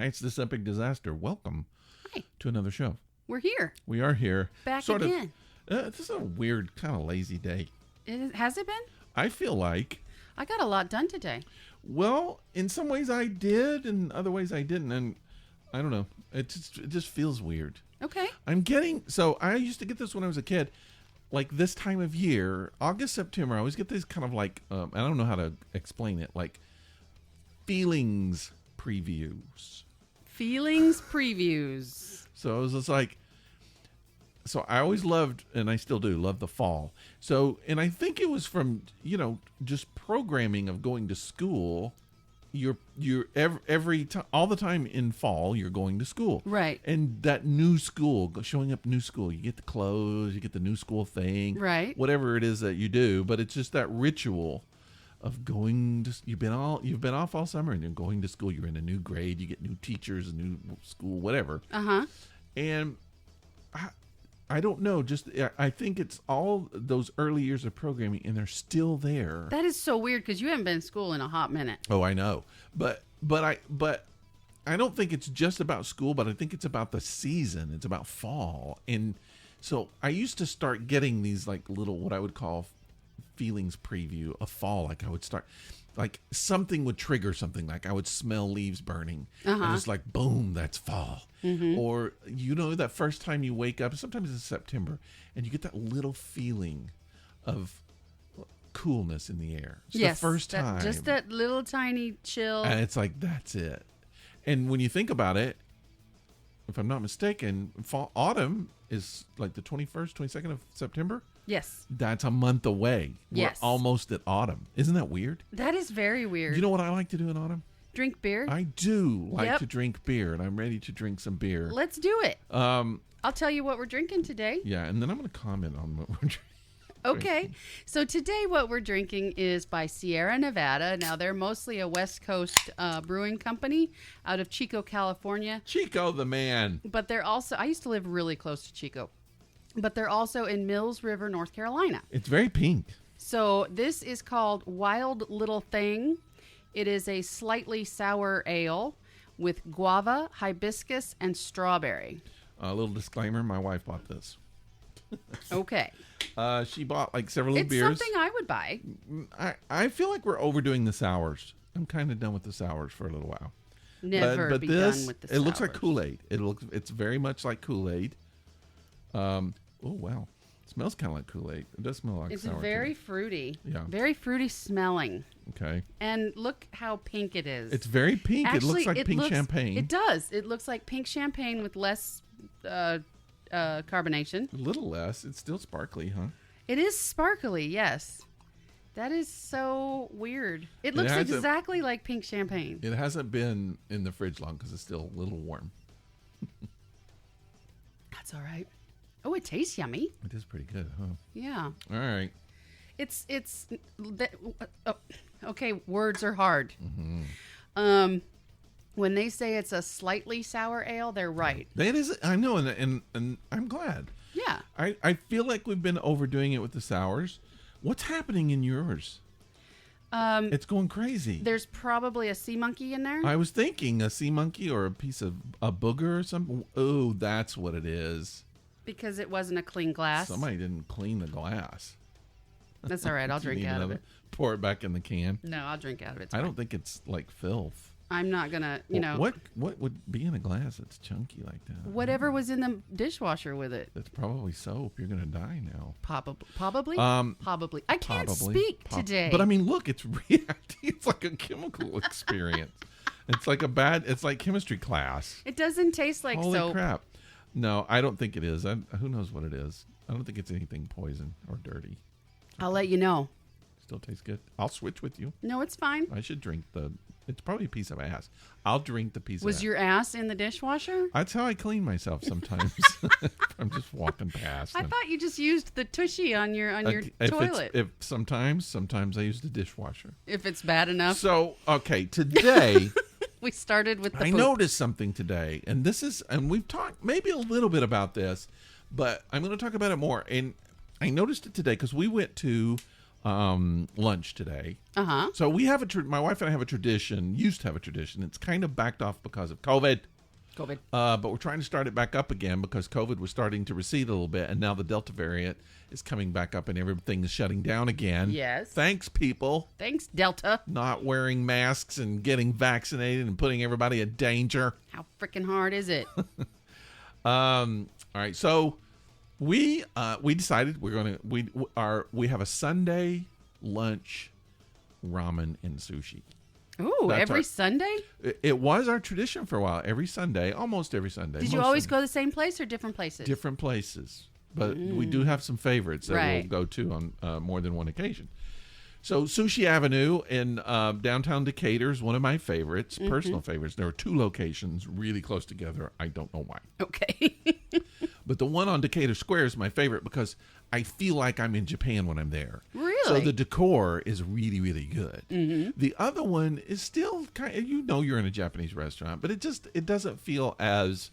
it's This Epic Disaster. Welcome Hi. to another show. We're here. We are here. Back sort again. This is a weird, kind of lazy day. Has it been? I feel like, I got a lot done today. well, in some ways I did, and other ways I didn't. And I don't know. It just feels weird. Okay. So I used to get this when I was a kid. Like this time of year, August, September, I always get these kind of like, I don't know how to explain it, like feelings previews. Feelings previews. So it was just like, so I always loved, and I still do, love the fall. So, and I think it was from, just programming of going to school. You're every time, all the time in fall, you're going to school. Right. And that new school, showing up new school, you get the clothes, you get the new school thing. Right. Whatever it is that you do. But it's just that ritual of going to, you've been off all summer and you're going to school. You're in a new grade, you get new teachers, a new school, whatever. Uh-huh. And I don't know, I think it's all those early years of programming, and they're still there. That is so weird because you haven't been in school in a hot minute. Oh, I know, but I don't think it's just about school, but I think it's about the season. It's about fall, and so I used to start getting these like little, what I would call feelings preview of fall. Like I would start, like something would trigger something. Like I would smell leaves burning, and it's like boom, that's fall. Mm-hmm. Or that first time you wake up, sometimes it's September, and you get that little feeling of coolness in the air. It's the first time, just that little tiny chill, and it's like that's it. And when you think about it, if I'm not mistaken, autumn is like the 21st, 22nd of September. Yes. That's a month away. Yes. We're almost at autumn. Isn't that weird? That is very weird. You know what I like to do in autumn? Drink beer. I do like to drink beer, and I'm ready to drink some beer. Let's do it. I'll tell you what we're drinking today. Yeah, and then I'm going to comment on what we're drinking. Okay. So today what we're drinking is by Sierra Nevada. Now, they're mostly a West Coast brewing company out of Chico, California. Chico the man. But they're also, I used to live really close to Chico, but they're also in Mills River, North Carolina. It's very pink. So this is called Wild Little Thing. It is a slightly sour ale with guava, hibiscus, and strawberry. A little disclaimer, my wife bought this. Okay. She bought like several beers. It's something I would buy. I feel like we're overdoing the sours. I'm kind of done with the sours for a little while. Never but be this, done with the sours. It looks like Kool-Aid. It's very much like Kool-Aid. Oh, wow. It smells kind of like Kool-Aid. It does smell like sour. It's very fruity. Yeah. Very fruity smelling. Okay. And look how pink it is. It's very pink. Actually, it looks like pink champagne. It does. It looks like pink champagne with less carbonation. A little less. It's still sparkly, huh? It is sparkly, yes. That is so weird. It looks exactly like pink champagne. It hasn't been in the fridge long because it's still a little warm. That's all right. Oh, it tastes yummy. It is pretty good, huh? Yeah. All right. Okay, words are hard. Mm-hmm. When they say it's a slightly sour ale, they're right. It is. I know, and I'm glad. Yeah. I feel like we've been overdoing it with the sours. What's happening in yours? It's going crazy. There's probably a sea monkey in there. I was thinking a sea monkey or a piece of a booger or something. Oh, that's what it is. Because it wasn't a clean glass. Somebody didn't clean the glass. That's all right. I'll drink out of it. Pour it back in the can. No, I'll drink out of it. I don't think it's like filth. I'm not gonna, What would be in a glass that's chunky like that? Whatever was in the dishwasher with it. That's probably soap. You're gonna die now. Probably. Probably. I can't speak today. But I mean, look, it's reacting. It's like a chemical experience. It's like chemistry class. It doesn't taste like Holy soap. crap! No, I don't think it is. Who knows what it is? I don't think it's anything poison or dirty. I'll let you know. Still tastes good. I'll switch with you. No, it's fine. I should drink it's probably a piece of ass. I'll drink the piece of ass. Was your ass in the dishwasher? That's how I clean myself sometimes. I'm just walking past. I thought you just used the tushy on your toilet. If sometimes I use the dishwasher. If it's bad enough. So, okay, today we started with the I noticed something today, and we've talked maybe a little bit about this, but I'm going to talk about it more. And I noticed it today because we went to lunch today. Uh-huh. So we have my wife and I have a tradition, used to have a tradition. It's kind of backed off because of COVID. But we're trying to start it back up again because COVID was starting to recede a little bit. And now the Delta variant is coming back up and everything is shutting down again. Yes. Thanks, people. Thanks, Delta. Not wearing masks and getting vaccinated and putting everybody in danger. How freaking hard is it? All right. So we decided we have a Sunday lunch ramen and sushi. Ooh, every Sunday? It was our tradition for a while. Every Sunday, almost every Sunday. Did you always go to the same place or different places? Different places. But we do have some favorites that Right. we'll go to on more than one occasion. So Sushi Avenue in downtown Decatur is one of my favorites, personal favorites. There are two locations really close together. I don't know why. Okay. But the one on Decatur Square is my favorite because I feel like I'm in Japan when I'm there. Really? So the decor is really, really good. The other one is still kind of, you're in a Japanese restaurant, but it doesn't feel as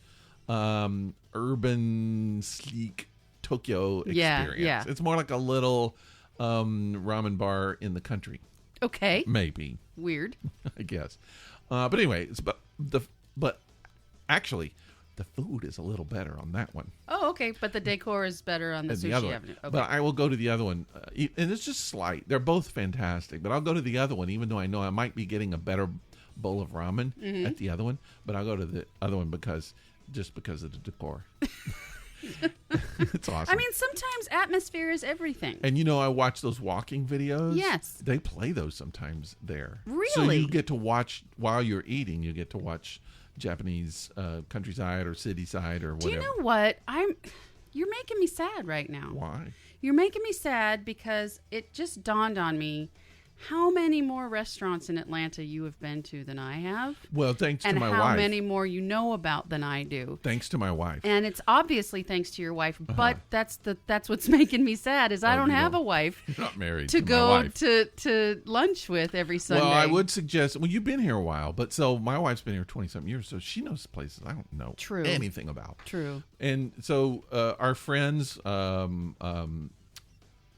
urban, sleek Tokyo experience. Yeah. It's more like a little ramen bar in the country. Okay. Maybe. Weird. I guess. But anyway, but actually, the food is a little better on that one. Oh, okay. But the decor is better on the than Sushi other one. Avenue. Okay. But I will go to the other one. And it's just slight. They're both fantastic. But I'll go to the other one, even though I know I might be getting a better bowl of ramen at the other one. But I'll go to the other one because of the decor. It's awesome. I mean, sometimes atmosphere is everything. And I watch those walking videos. Yes. They play those sometimes there. Really? So you get to watch, while you're eating, you get to watch Japanese countryside or city side or whatever. Do you know what? You're making me sad right now. Why? You're making me sad because it just dawned on me how many more restaurants in Atlanta you have been to than I have. Well, thanks to my wife. And how many more you know about than I do. Thanks to my wife. And it's obviously thanks to your wife, but that's what's making me sad is I don't have a wife. You're not married to my go wife. to lunch with every Sunday. Well, I would suggest, you've been here a while, but so my wife's been here 20-something years, so she knows places I don't know anything about. True. And so our friends,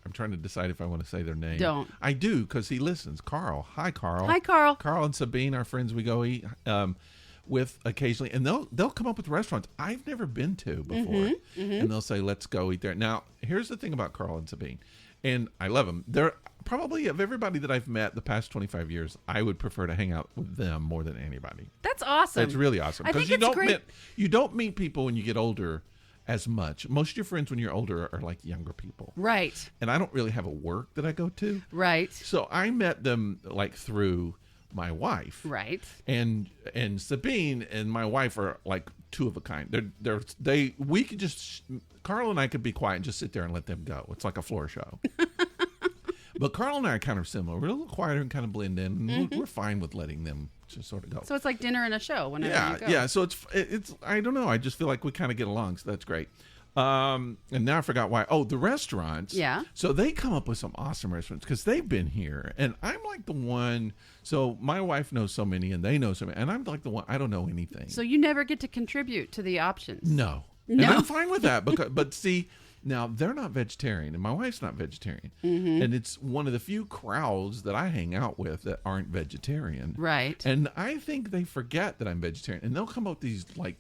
I'm trying to decide if I want to say their name. Don't. I do, because he listens. Carl. Hi, Carl. Hi, Carl. Carl and Sabine, our friends we go eat with occasionally. And they'll come up with restaurants I've never been to before. And they'll say, let's go eat there. Now, here's the thing about Carl and Sabine. And I love them. They're probably, of everybody that I've met the past 25 years, I would prefer to hang out with them more than anybody. That's awesome. It's really awesome. I think you it's don't great. you don't meet people when you get older as much. Most of your friends when you're older are like younger people. Right. And I don't really have a work that I go to. Right. So I met them like through my wife. Right. And Sabine and my wife are like two of a kind. We could just, Carl and I could be quiet and just sit there and let them go. It's like a floor show. But Carl and I are kind of similar. We're a little quieter and kind of blend in. And we're fine with letting them just sort of go. So it's like dinner and a show whenever you go. Yeah. So it's I don't know. I just feel like we kind of get along. So that's great. And now I forgot why. Oh, the restaurants. Yeah. So they come up with some awesome restaurants because they've been here. And I'm like the one. So my wife knows so many and they know so many. And I'm like the one. I don't know anything. So you never get to contribute to the options. No. And I'm fine with that. But see, now they're not vegetarian and my wife's not vegetarian. And it's one of the few crowds that I hang out with that aren't vegetarian. Right. And I think they forget that I'm vegetarian. And they'll come up with these like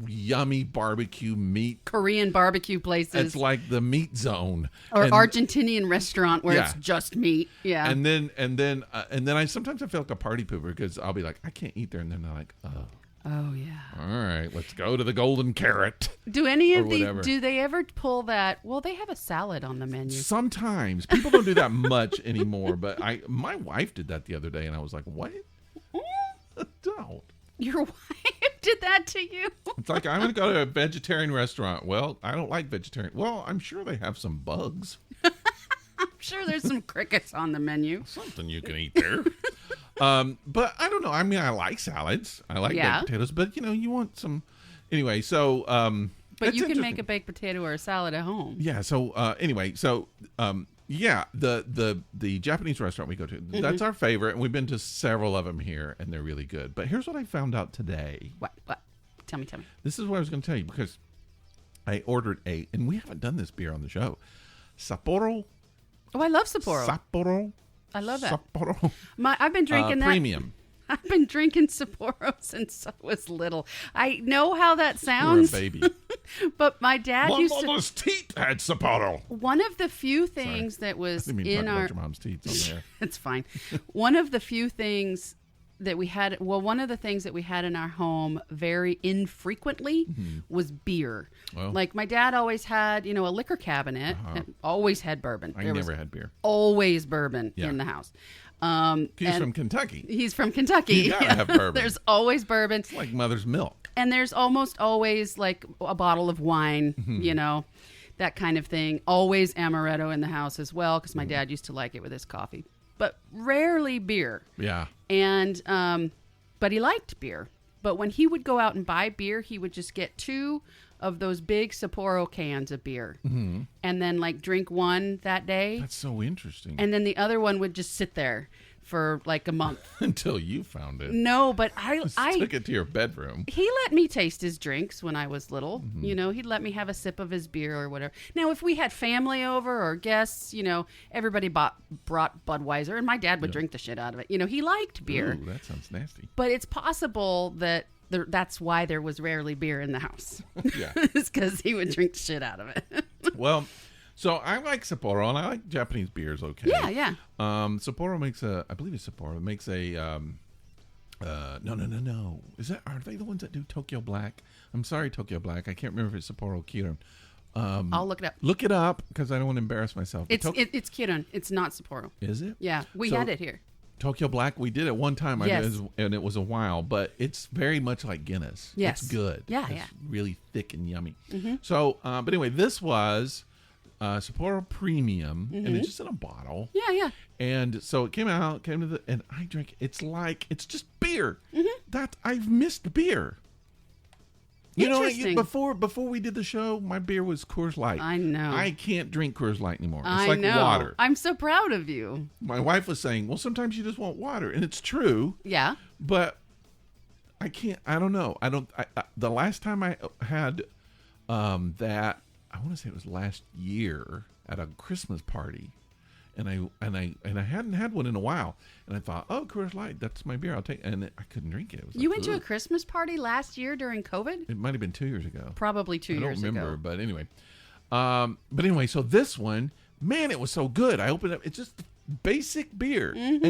yummy barbecue meat. Korean barbecue places. It's like the meat zone. Or Argentinian restaurant where it's just meat. Yeah. And then I sometimes I feel like a party pooper because I'll be like, I can't eat there. And then they're like, oh. Oh, yeah. All right, let's go to the Golden Carrot. Do any of these, do they ever pull that? Well, they have a salad on the menu. Sometimes. People don't do that much anymore, but my wife did that the other day, and I was like, what? Don't. Your wife did that to you? It's like, I'm going to go to a vegetarian restaurant. Well, I don't like vegetarian. Well, I'm sure they have some bugs. I'm sure there's some crickets on the menu. Something you can eat there. But I don't know. I mean, I like salads. I like baked potatoes, but you want some anyway. So, but you can make a baked potato or a salad at home. Yeah. So, anyway, the Japanese restaurant we go to, that's our favorite, and we've been to several of them here, and they're really good. But here's what I found out today. What? Tell me. This is what I was going to tell you because I ordered and we haven't done this beer on the show, Sapporo Oh, I love Sapporo. Sapporo. I love that. Sapporo. I've been drinking that. Premium. I've been drinking Sapporo since I was little. I know how that You're a sounds. baby. But my dad My used to. mother's teeth had Sapporo. One of the few things that I was didn't mean in talk our. about your mom's teeth on there. It's fine. One of the few things that we had, one of the things that we had in our home very infrequently was beer. Well. Like my dad always had, a liquor cabinet, and always had bourbon. I There was never had beer. always bourbon Yeah. in the house. He's and from Kentucky. He's from Kentucky. You gotta have bourbon. There's always bourbon. It's like mother's milk. And there's almost always like a bottle of wine, that kind of thing. Always amaretto in the house as well, because my dad used to like it with his coffee. But rarely beer. Yeah. And, but he liked beer. But when he would go out and buy beer, he would just get 2 of those big Sapporo cans of beer. Mm-hmm. And then like drink one that day. That's so interesting. And then the other one would just sit there for like a month. Until you found it. No, but I Took it to your bedroom. he let me taste his drinks when I was little. Mm-hmm. He'd let me have a sip of his beer or whatever. Now, if we had family over or guests, everybody brought Budweiser, and my dad would drink the shit out of it. He liked beer. Ooh, that sounds nasty. But it's possible that that's why there was rarely beer in the house. Yeah. It's because he would drink the shit out of it. Well, so I like Sapporo, and I like Japanese beers, okay? Yeah. Sapporo makes I believe it's Sapporo, makes a, no. Are they the ones that do Tokyo Black? I'm sorry, Tokyo Black. I can't remember if it's Sapporo or Kirin. I'll look it up. Look it up, because I don't want to embarrass myself. It's Kirin. It's not Sapporo. Is it? Yeah, we So- had it here. Tokyo Black, we did it one time, Yes. and it was a while, but it's very much like Guinness. Yes. It's good. Yeah, it's yeah. really thick and yummy. So, but anyway, this was Sapporo Premium, and it's just in a bottle. Yeah. And so it came to and I drank. It's just beer. I've missed beer. Interesting. Before we did the show, my beer was Coors Light. I know. I can't drink Coors Light anymore. It's I like know. water. I'm so proud of you. My wife was saying, well, sometimes you just want water. And it's true. Yeah. But I can't. I don't know. The last time I had that, I want to say it was last year at a Christmas party, and I hadn't had one in a while, and I thought, oh, Coors Light, that's my beer. I'll take. And I couldn't drink it. It was You like, went to a ugh. Christmas party last year during COVID? It might have been 2 years ago. Probably 2 years I don't remember, ago. but anyway. So this one, man, it was so good. I opened it up. It's just basic beer, and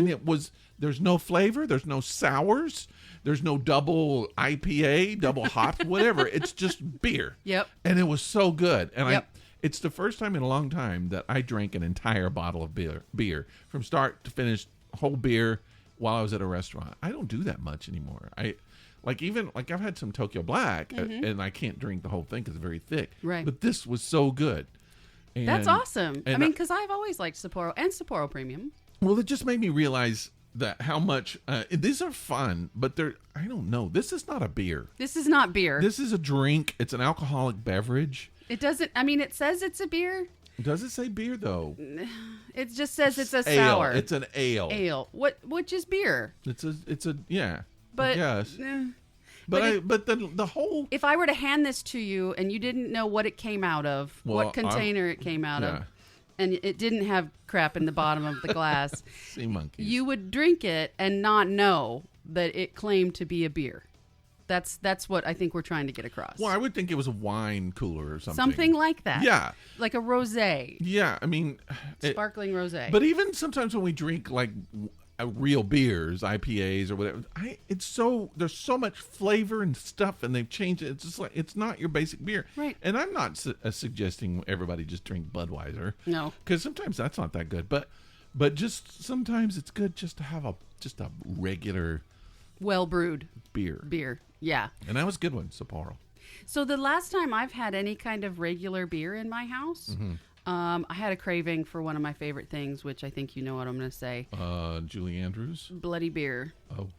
there's no flavor, there's no sours, there's no double IPA, double hops, whatever. It's just beer. Yep. And it was so good. And Yep. it's the first time in a long time that I drank an entire bottle of beer from start to finish, whole beer, while I was at a restaurant. I don't do that much anymore. I've had some Tokyo Black, and I can't drink the whole thing because it's very thick. Right. But this was so good. And, That's awesome. and because I've always liked Sapporo and Sapporo Premium. well, it just made me realize that how much these are fun, but I don't know. This is not a beer. This is not beer. This is a drink. It's an alcoholic beverage. It doesn't, it says it's a beer. Does it say beer though? It just says it's a Ale. sour. It's an ale. Ale. Which is beer. It's a yeah. But yes. eh. But the whole If I were to hand this to you and you didn't know what it came out of, Well, what container it came out yeah. of, and it didn't have crap in the bottom of the glass, sea monkeys. you would drink it and not know that it claimed to be a beer. That's what I think we're trying to get across. Well, I would think it was a wine cooler or something. Something like that. Yeah. Like a rosé. Yeah, I mean, Sparkling rosé. But even sometimes when we drink like real beers, IPAs or whatever, there's so much flavor and stuff, and they've changed it. It's just like it's not your basic beer, Right. And I'm not suggesting everybody just drink Budweiser, No. because sometimes that's not that good. But just sometimes it's good just to have a regular Well brewed beer. Yeah. And that was a good one, Sapporo. So the last time I've had any kind of regular beer in my house, I had a craving for one of my favorite things, which I think you know what I'm going to say. Julie Andrews. Bloody beer. Oh,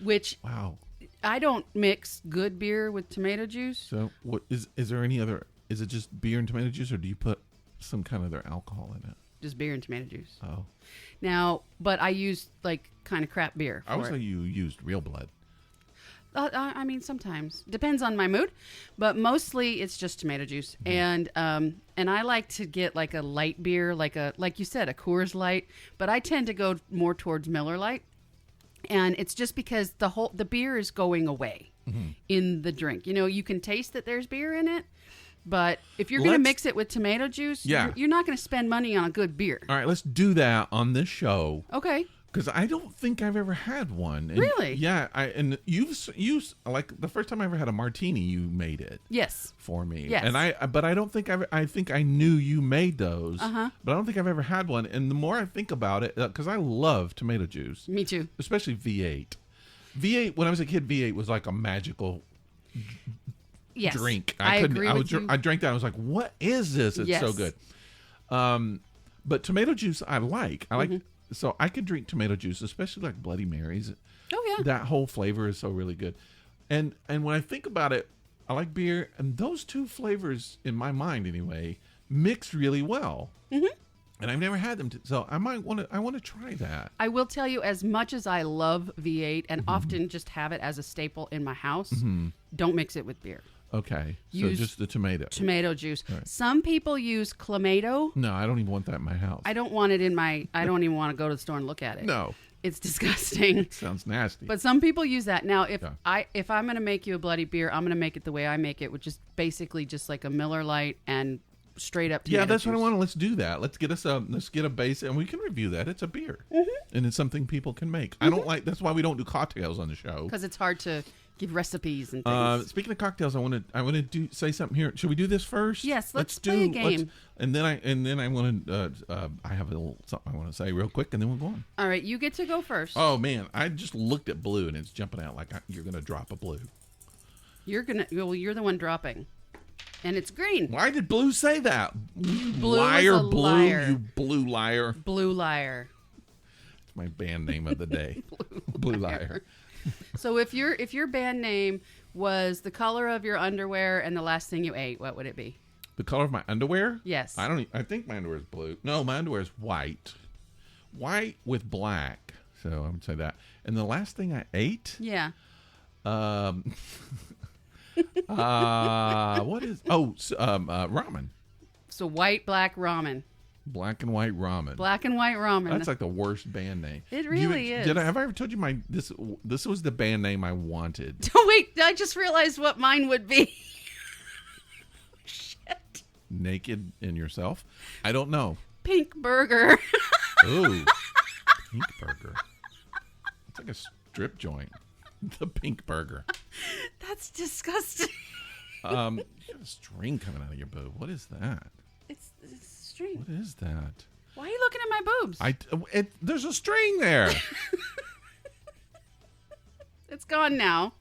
Which wow. I don't mix good beer with tomato juice. So what is there any other? Is it just beer and tomato juice, or do you put some kind of other alcohol in it? Just beer and tomato juice. Oh, Now, but I use like kind of crap beer for I would it. say you used real blood. I mean, sometimes depends on my mood, but mostly it's just tomato juice. And I like to get like a light beer, like you said, a Coors Light, but I tend to go more towards Miller Lite. And it's just because the beer is going away in the drink. You know, you can taste that there's beer in it, but if you're going to mix it with tomato juice, you're not going to spend money on a good beer. All right, let's do that on this show. Okay. Because I don't think I've ever had one. And really? Yeah. And you've like the first time I ever had a martini, you made it. Yes. For me. Yes. And but I don't think I think I knew you made those. Uh-huh. But I don't think I've ever had one. And the more I think about it, because I love tomato juice. Me too. Especially V8. V8, when I was a kid, V8 was like a magical drink. I agree with you. I drank that. I was like, what is this? It's so good. But tomato juice, I like. So I could drink tomato juice, especially like Bloody Marys. Oh, yeah. That whole flavor is so really good. And when I think about it, I like beer, and those two flavors, in my mind anyway, mix really well. Mm-hmm. And I've never had them, so I want to try that. I will tell you, as much as I love V8 and often just have it as a staple in my house, don't mix it with beer. Okay, so just the tomato juice. Right. Some people use Clamato. No, I don't even want that in my house. I don't want it in my. I don't even want to go to the store and look at it. No, it's disgusting. It sounds nasty. But some people use that. Now, if I'm going to make you a bloody beer, I'm going to make it the way I make it, which is basically just like a Miller Lite and straight up tomato that's juice. what I want. Let's do that. Let's get a base, and we can review that. It's a beer, and it's something people can make. I don't like. That's why we don't do cocktails on the show, because it's hard to give recipes and things. Speaking of cocktails, I want to say something here. Should we do this first? Yes, let's play a game. And then I want to. I have a little something I want to say real quick, and then we'll go on. All right, you get to go first. Oh man, I just looked at blue, and it's jumping out like you're gonna drop a blue. You're the one dropping, and it's green. Why did blue say that? Blue liar, is a blue, liar. you blue liar. Blue liar. It's my band name of the day. Blue liar. So if your band name was the color of your underwear and the last thing you ate, what would it be? The color of my underwear? Yes. I think my underwear is blue. No, my underwear is white. White with black. So I would say that. And the last thing I ate? Yeah. What is? Ramen. So white, black ramen. Black and white ramen. Black and white ramen. That's like the worst band name. It really is. Have I ever told you this was the band name I wanted? Oh, wait, I just realized what mine would be. Shit. Naked in Yourself? I don't know. Pink Burger. Ooh. Pink Burger. It's like a strip joint. The Pink Burger. That's disgusting. You got a string coming out of your boob. What is that? It's string. What is that? Why are you looking at my boobs? There's a string there. It's gone now.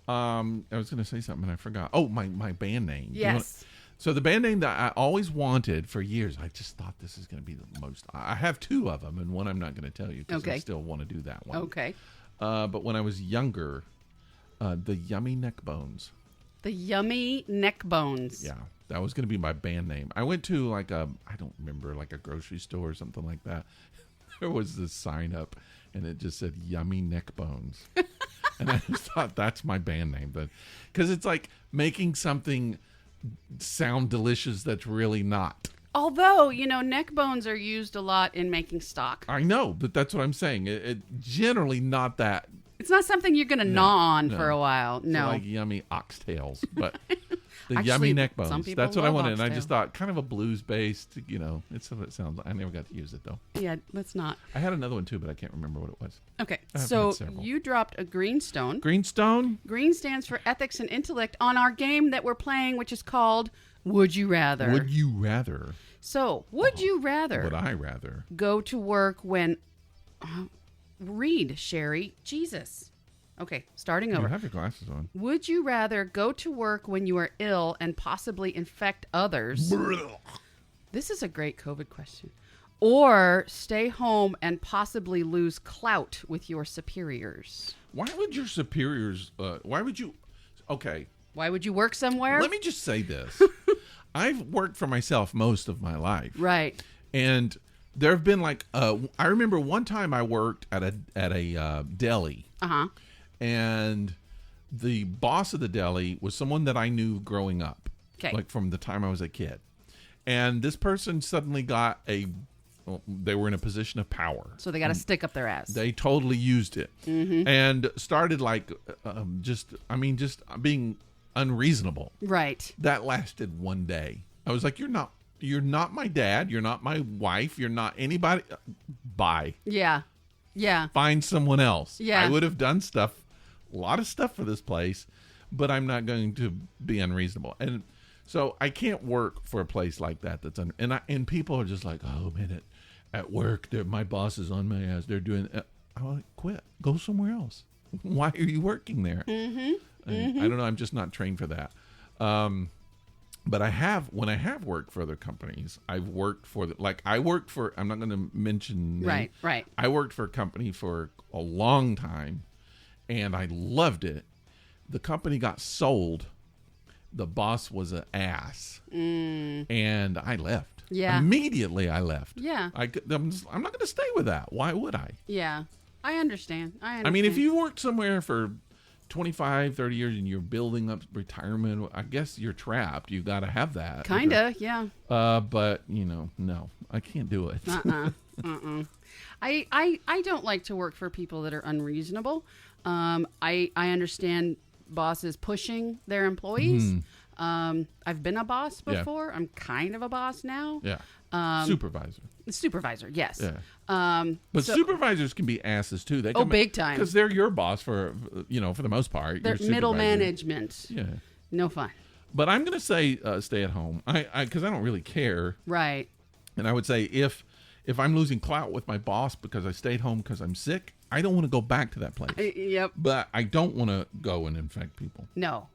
I was going to say something and I forgot. Oh, my band name. Yes. So the band name that I always wanted for years, I just thought this is going to be the most. I have two of them, and one I'm not going to tell you because I still want to do that one. Okay. But when I was younger, the Yummy Neck Bones. The Yummy Neck Bones. Yeah, that was going to be my band name. I went to I don't remember, like a grocery store or something like that. There was this sign up, and it just said Yummy Neck Bones. And I just thought that's my band name. But because it's like making something sound delicious that's really not. Although, neck bones are used a lot in making stock. I know, but that's what I'm saying. It generally not that. It's not something you're going to gnaw on for a while. No. So like yummy oxtails, but the Actually, Yummy Neck some Bones. people That's what I love wanted. And I oxtail. just thought kind of a blues based, it's what it sounds like. I never got to use it though. Yeah, let's not. I had another one too, but I can't remember what it was. Okay, I've so had several. you dropped a green stone. Greenstone? Green stands for ethics and intellect on our game that we're playing, which is called Would You Rather. Would you rather? So, would you rather Would I rather? go to work when... read, Sherry. Jesus. Okay, starting You over. have your glasses on. Would you rather go to work when you are ill and possibly infect others? This is a great COVID question. Or stay home and possibly lose clout with your superiors? Why would your superiors... why would you... Okay. Why would you work somewhere? Let me just say this. I've worked for myself most of my life. Right. And there have been I remember one time I worked at a deli. Uh-huh. And the boss of the deli was someone that I knew growing up, like from the time I was a kid. And this person suddenly got they were in a position of power. So they got a stick up their ass. They totally used it and started just being unreasonable. Right. That lasted one day. I was like, you're not my dad. You're not my wife. You're not anybody. Bye. Yeah. Yeah. Find someone else. Yeah. I would have done a lot of stuff for this place, but I'm not going to be unreasonable. And so I can't work for a place like that. And people are just like, oh man, at work, my boss is on my ass. They're doing. I'm like, quit. Go somewhere else. Why are you working there? I don't know. I'm just not trained for that. But when I have worked for other companies, I've worked for I'm not going to mention names. Right. I worked for a company for a long time, and I loved it. The company got sold. The boss was an ass, and I left. Yeah. Immediately I left. Yeah. I'm not going to stay with that. Why would I? Yeah. I understand. I mean, if you worked somewhere for 25, 30 years and you're building up retirement, I guess you're trapped. You got to have that. Kinda, yeah. But, no, I can't do it. I don't like to work for people that are unreasonable. I understand bosses pushing their employees. I've been a boss before. Yeah. I'm kind of a boss now. Yeah. Supervisor, yes. Yeah. But supervisors can be asses too. They big time. Because they're your boss for the most part. They're middle management. Yeah. No fun. But I'm going to say stay at home. Because I don't really care. Right. And I would say if I'm losing clout with my boss because I stayed home because I'm sick, I don't want to go back to that place. Yep. But I don't want to go and infect people. No.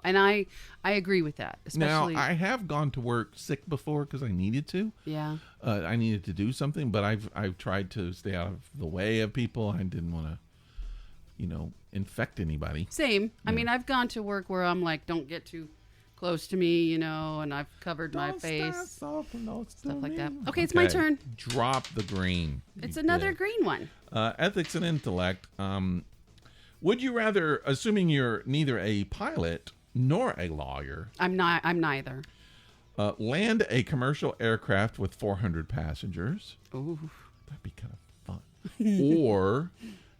And I agree with that. Especially now, I have gone to work sick before because I needed to. Yeah. I needed to do something, but I've tried to stay out of the way of people. I didn't want to, infect anybody. Same. Yeah. I mean, I've gone to work where I'm like, don't get too close to me, and I've covered my face. Stuff like that. Okay, it's my turn. Drop the green. It's another green one. Ethics and intellect. Would you rather, assuming you're neither a pilot nor a lawyer, I'm neither. Land a commercial aircraft with 400 passengers? Ooh, that'd be kind of fun. Or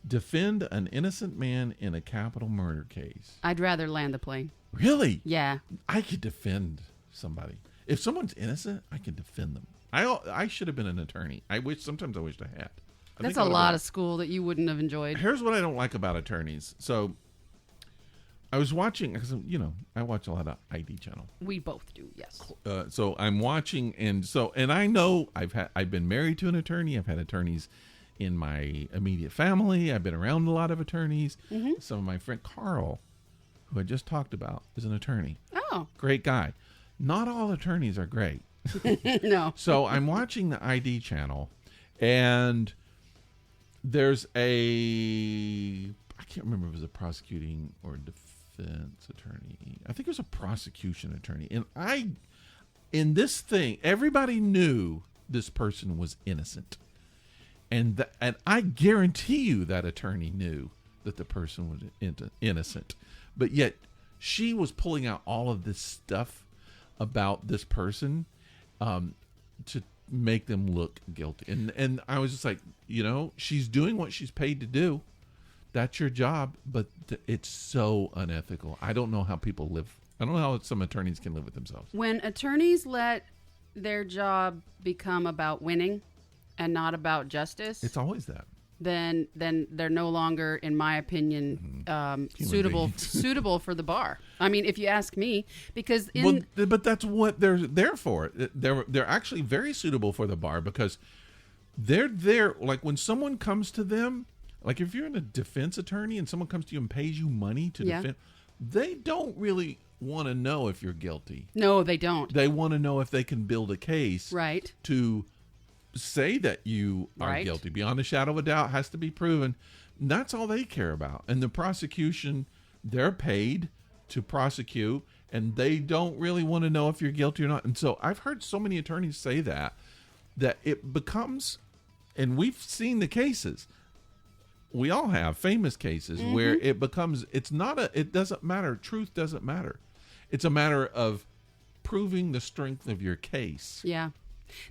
defend an innocent man in a capital murder case? I'd rather land the plane. Really? Yeah. I could defend somebody. If someone's innocent, I can defend them. I should have been an attorney. Sometimes I wished I had. That's a lot of school that you wouldn't have enjoyed. Here's what I don't like about attorneys. So I was watching, because I watch a lot of ID channel. We both do, yes. So I'm watching, and I know I've been married to an attorney. I've had attorneys in my immediate family. I've been around a lot of attorneys. Mm-hmm. Some of my friend Carl, who I just talked about, is an attorney. Oh, great guy. Not all attorneys are great. No. So I'm watching the ID channel, and there's I can't remember if it was a prosecuting or defense attorney. I think it was a prosecution attorney. And in this thing, everybody knew this person was innocent. And I guarantee you that attorney knew that the person was innocent. But yet she was pulling out all of this stuff about this person to make them look guilty. And I was just like, she's doing what she's paid to do. That's your job, but it's so unethical. I don't know how people live. I don't know how some attorneys can live with themselves. When attorneys let their job become about winning and not about justice, it's always that. Then they're no longer, in my opinion, suitable for the bar. I mean, if you ask me, because but that's what they're there for. They're actually very suitable for the bar because they're there. Like when someone comes to them, like if you're a defense attorney and someone comes to you and pays you money to defend, they don't really want to know if you're guilty. No, they don't. They want to know if they can build a case, right, to say that you are guilty beyond a shadow of a doubt. Has to be proven. And that's all they care about. And the prosecution, they're paid to prosecute, and they don't really want to know if you're guilty or not. And so I've heard so many attorneys say that it becomes, and we've seen the cases, we all have famous cases where it becomes, it doesn't matter. Truth doesn't matter. It's a matter of proving the strength of your case. Yeah.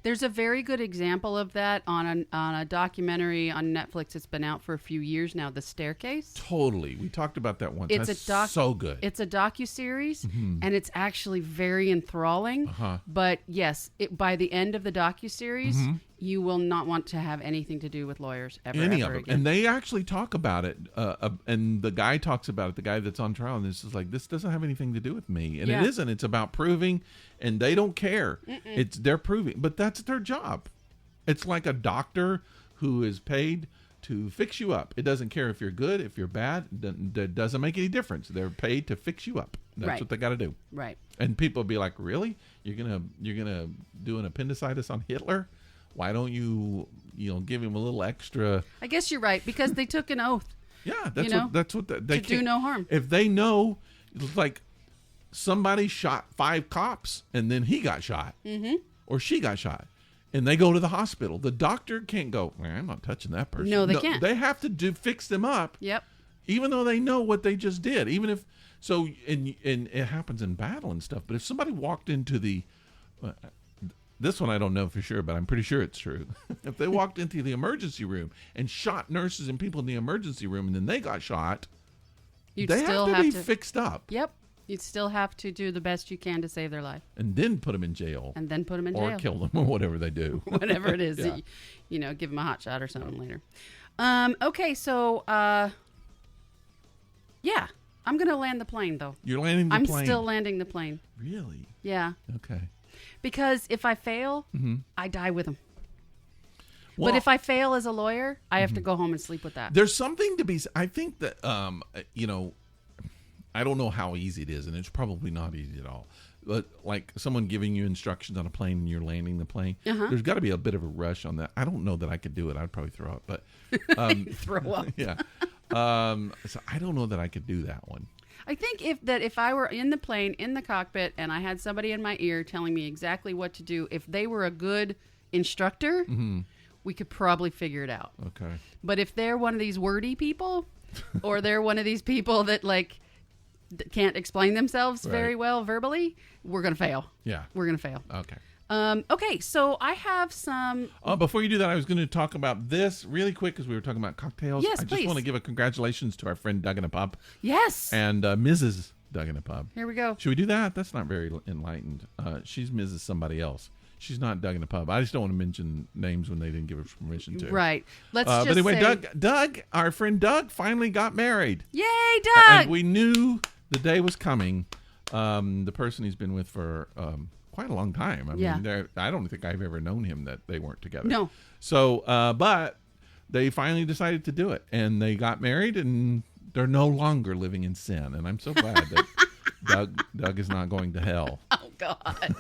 There's a very good example of that on a documentary on Netflix. It's been out for a few years now, The Staircase. Totally. We talked about that once. It's so good. It's a docuseries, and it's actually very enthralling. But yes, by the end of the docuseries, you will not want to have anything to do with lawyers ever Any ever of them. again. And they actually talk about it, and the guy talks about it, the guy that's on trial, and this is like, this doesn't have anything to do with me. And it isn't. It's about proving, and they don't care. They're proving. But that's their job. It's like a doctor who is paid to fix you up. It doesn't care if you're good, if you're bad. It doesn't make any difference. They're paid to fix you up. That's what they got to do. Right. And people be like, really? You're gonna do an appendicitis on Hitler? Why don't you give him a little extra? I guess you're right, because they took an oath. Yeah, that's what they to do no harm. If they know, like, somebody shot 5 cops and then he got shot, or she got shot, and they go to the hospital, the doctor can't go, well, I'm not touching that person. No, they can't. They have to fix them up. Yep. Even though they know what they just did. Even if so, and it happens in battle and stuff. But if somebody walked into the this one I don't know for sure, but I'm pretty sure it's true. If they walked into the emergency room and shot nurses and people in the emergency room, and then they got shot, they have to be fixed up. Yep. You'd still have to do the best you can to save their life. And then put them in jail. Or kill them, or whatever they do. Whatever it is. Give them a hot shot or something later. Okay, so, yeah. I'm going to land the plane, though. You're landing the plane? I'm still landing the plane. Really? Yeah. Okay. Because if I fail, I die with them. Well, but if I fail as a lawyer, I have to go home and sleep with that. There's something to be... I think that, I don't know how easy it is, and it's probably not easy at all. But like someone giving you instructions on a plane and you're landing the plane, there's got to be a bit of a rush on that. I don't know that I could do it. I'd probably throw up. But throw up. Yeah. So I don't know that I could do that one. I think if I were in the plane, in the cockpit, and I had somebody in my ear telling me exactly what to do, if they were a good instructor, we could probably figure it out. Okay. But if they're one of these wordy people, or they're one of these people that can't explain themselves very well verbally, we're going to fail. Yeah. We're going to fail. Okay. Okay, so I have some... Before you do that, I was going to talk about this really quick because we were talking about cocktails. Yes, I just want to give a congratulations to our friend Doug in a Pub. Yes. And Mrs. Doug in a Pub. Here we go. Should we do that? That's not very enlightened. She's Mrs. somebody else. She's not Doug in a Pub. I just don't want to mention names when they didn't give us permission to. Right. Let's just But anyway, say... Doug, our friend Doug, finally got married. Yay, Doug! And we knew the day was coming. The person he's been with for... quite a long time. I mean, I don't think I've ever known him that they weren't together. No. So, but they finally decided to do it, and they got married, and they're no longer living in sin. And I'm so glad that Doug is not going to hell. Oh God!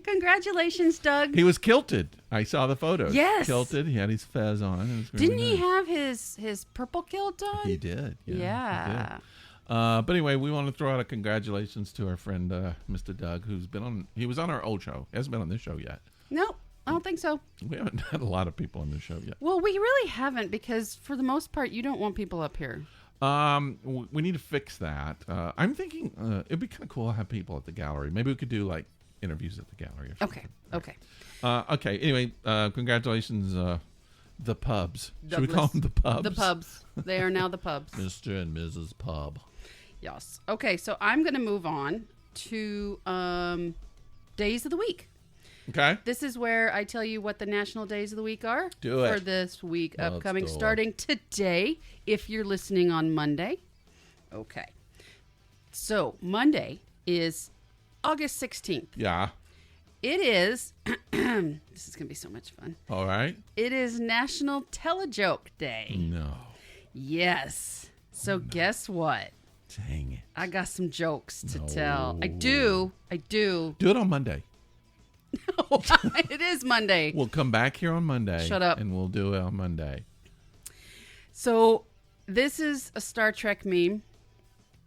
Congratulations, Doug. He was kilted. I saw the photos. Yes, kilted. He had his fez on. It was Didn't really he have his purple kilt on? He did. Yeah. He did. But anyway, we want to throw out a congratulations to our friend, Mr. Doug, he was on our old show. He hasn't been on this show yet. No, I don't think so. We haven't had a lot of people on this show yet. Well, we really haven't, because for the most part, you don't want people up here. We need to fix that. I'm thinking it'd be kind of cool to have people at the gallery. Maybe we could do like interviews at the gallery. Okay. Okay. Anyway, congratulations, the pubs. Douglas. Should we call them the pubs? The pubs. They are now the pubs. Mr. and Mrs. Pub. Yes. Okay, so I'm going to move on to days of the week. Okay. This is where I tell you what the national days of the week are. Do it. For this week upcoming, do it. starting today, if you're listening on Monday. Okay. So, Monday is August 16th. Yeah. It is, this is going to be so much fun. All right. It is National Tell-A-Joke Day. No. Yes. So guess what? Dang it. I got some jokes to tell. I do. Do it on Monday. No, it is Monday. We'll come back here on Monday. Shut up. And we'll do it on Monday. So this is a Star Trek meme,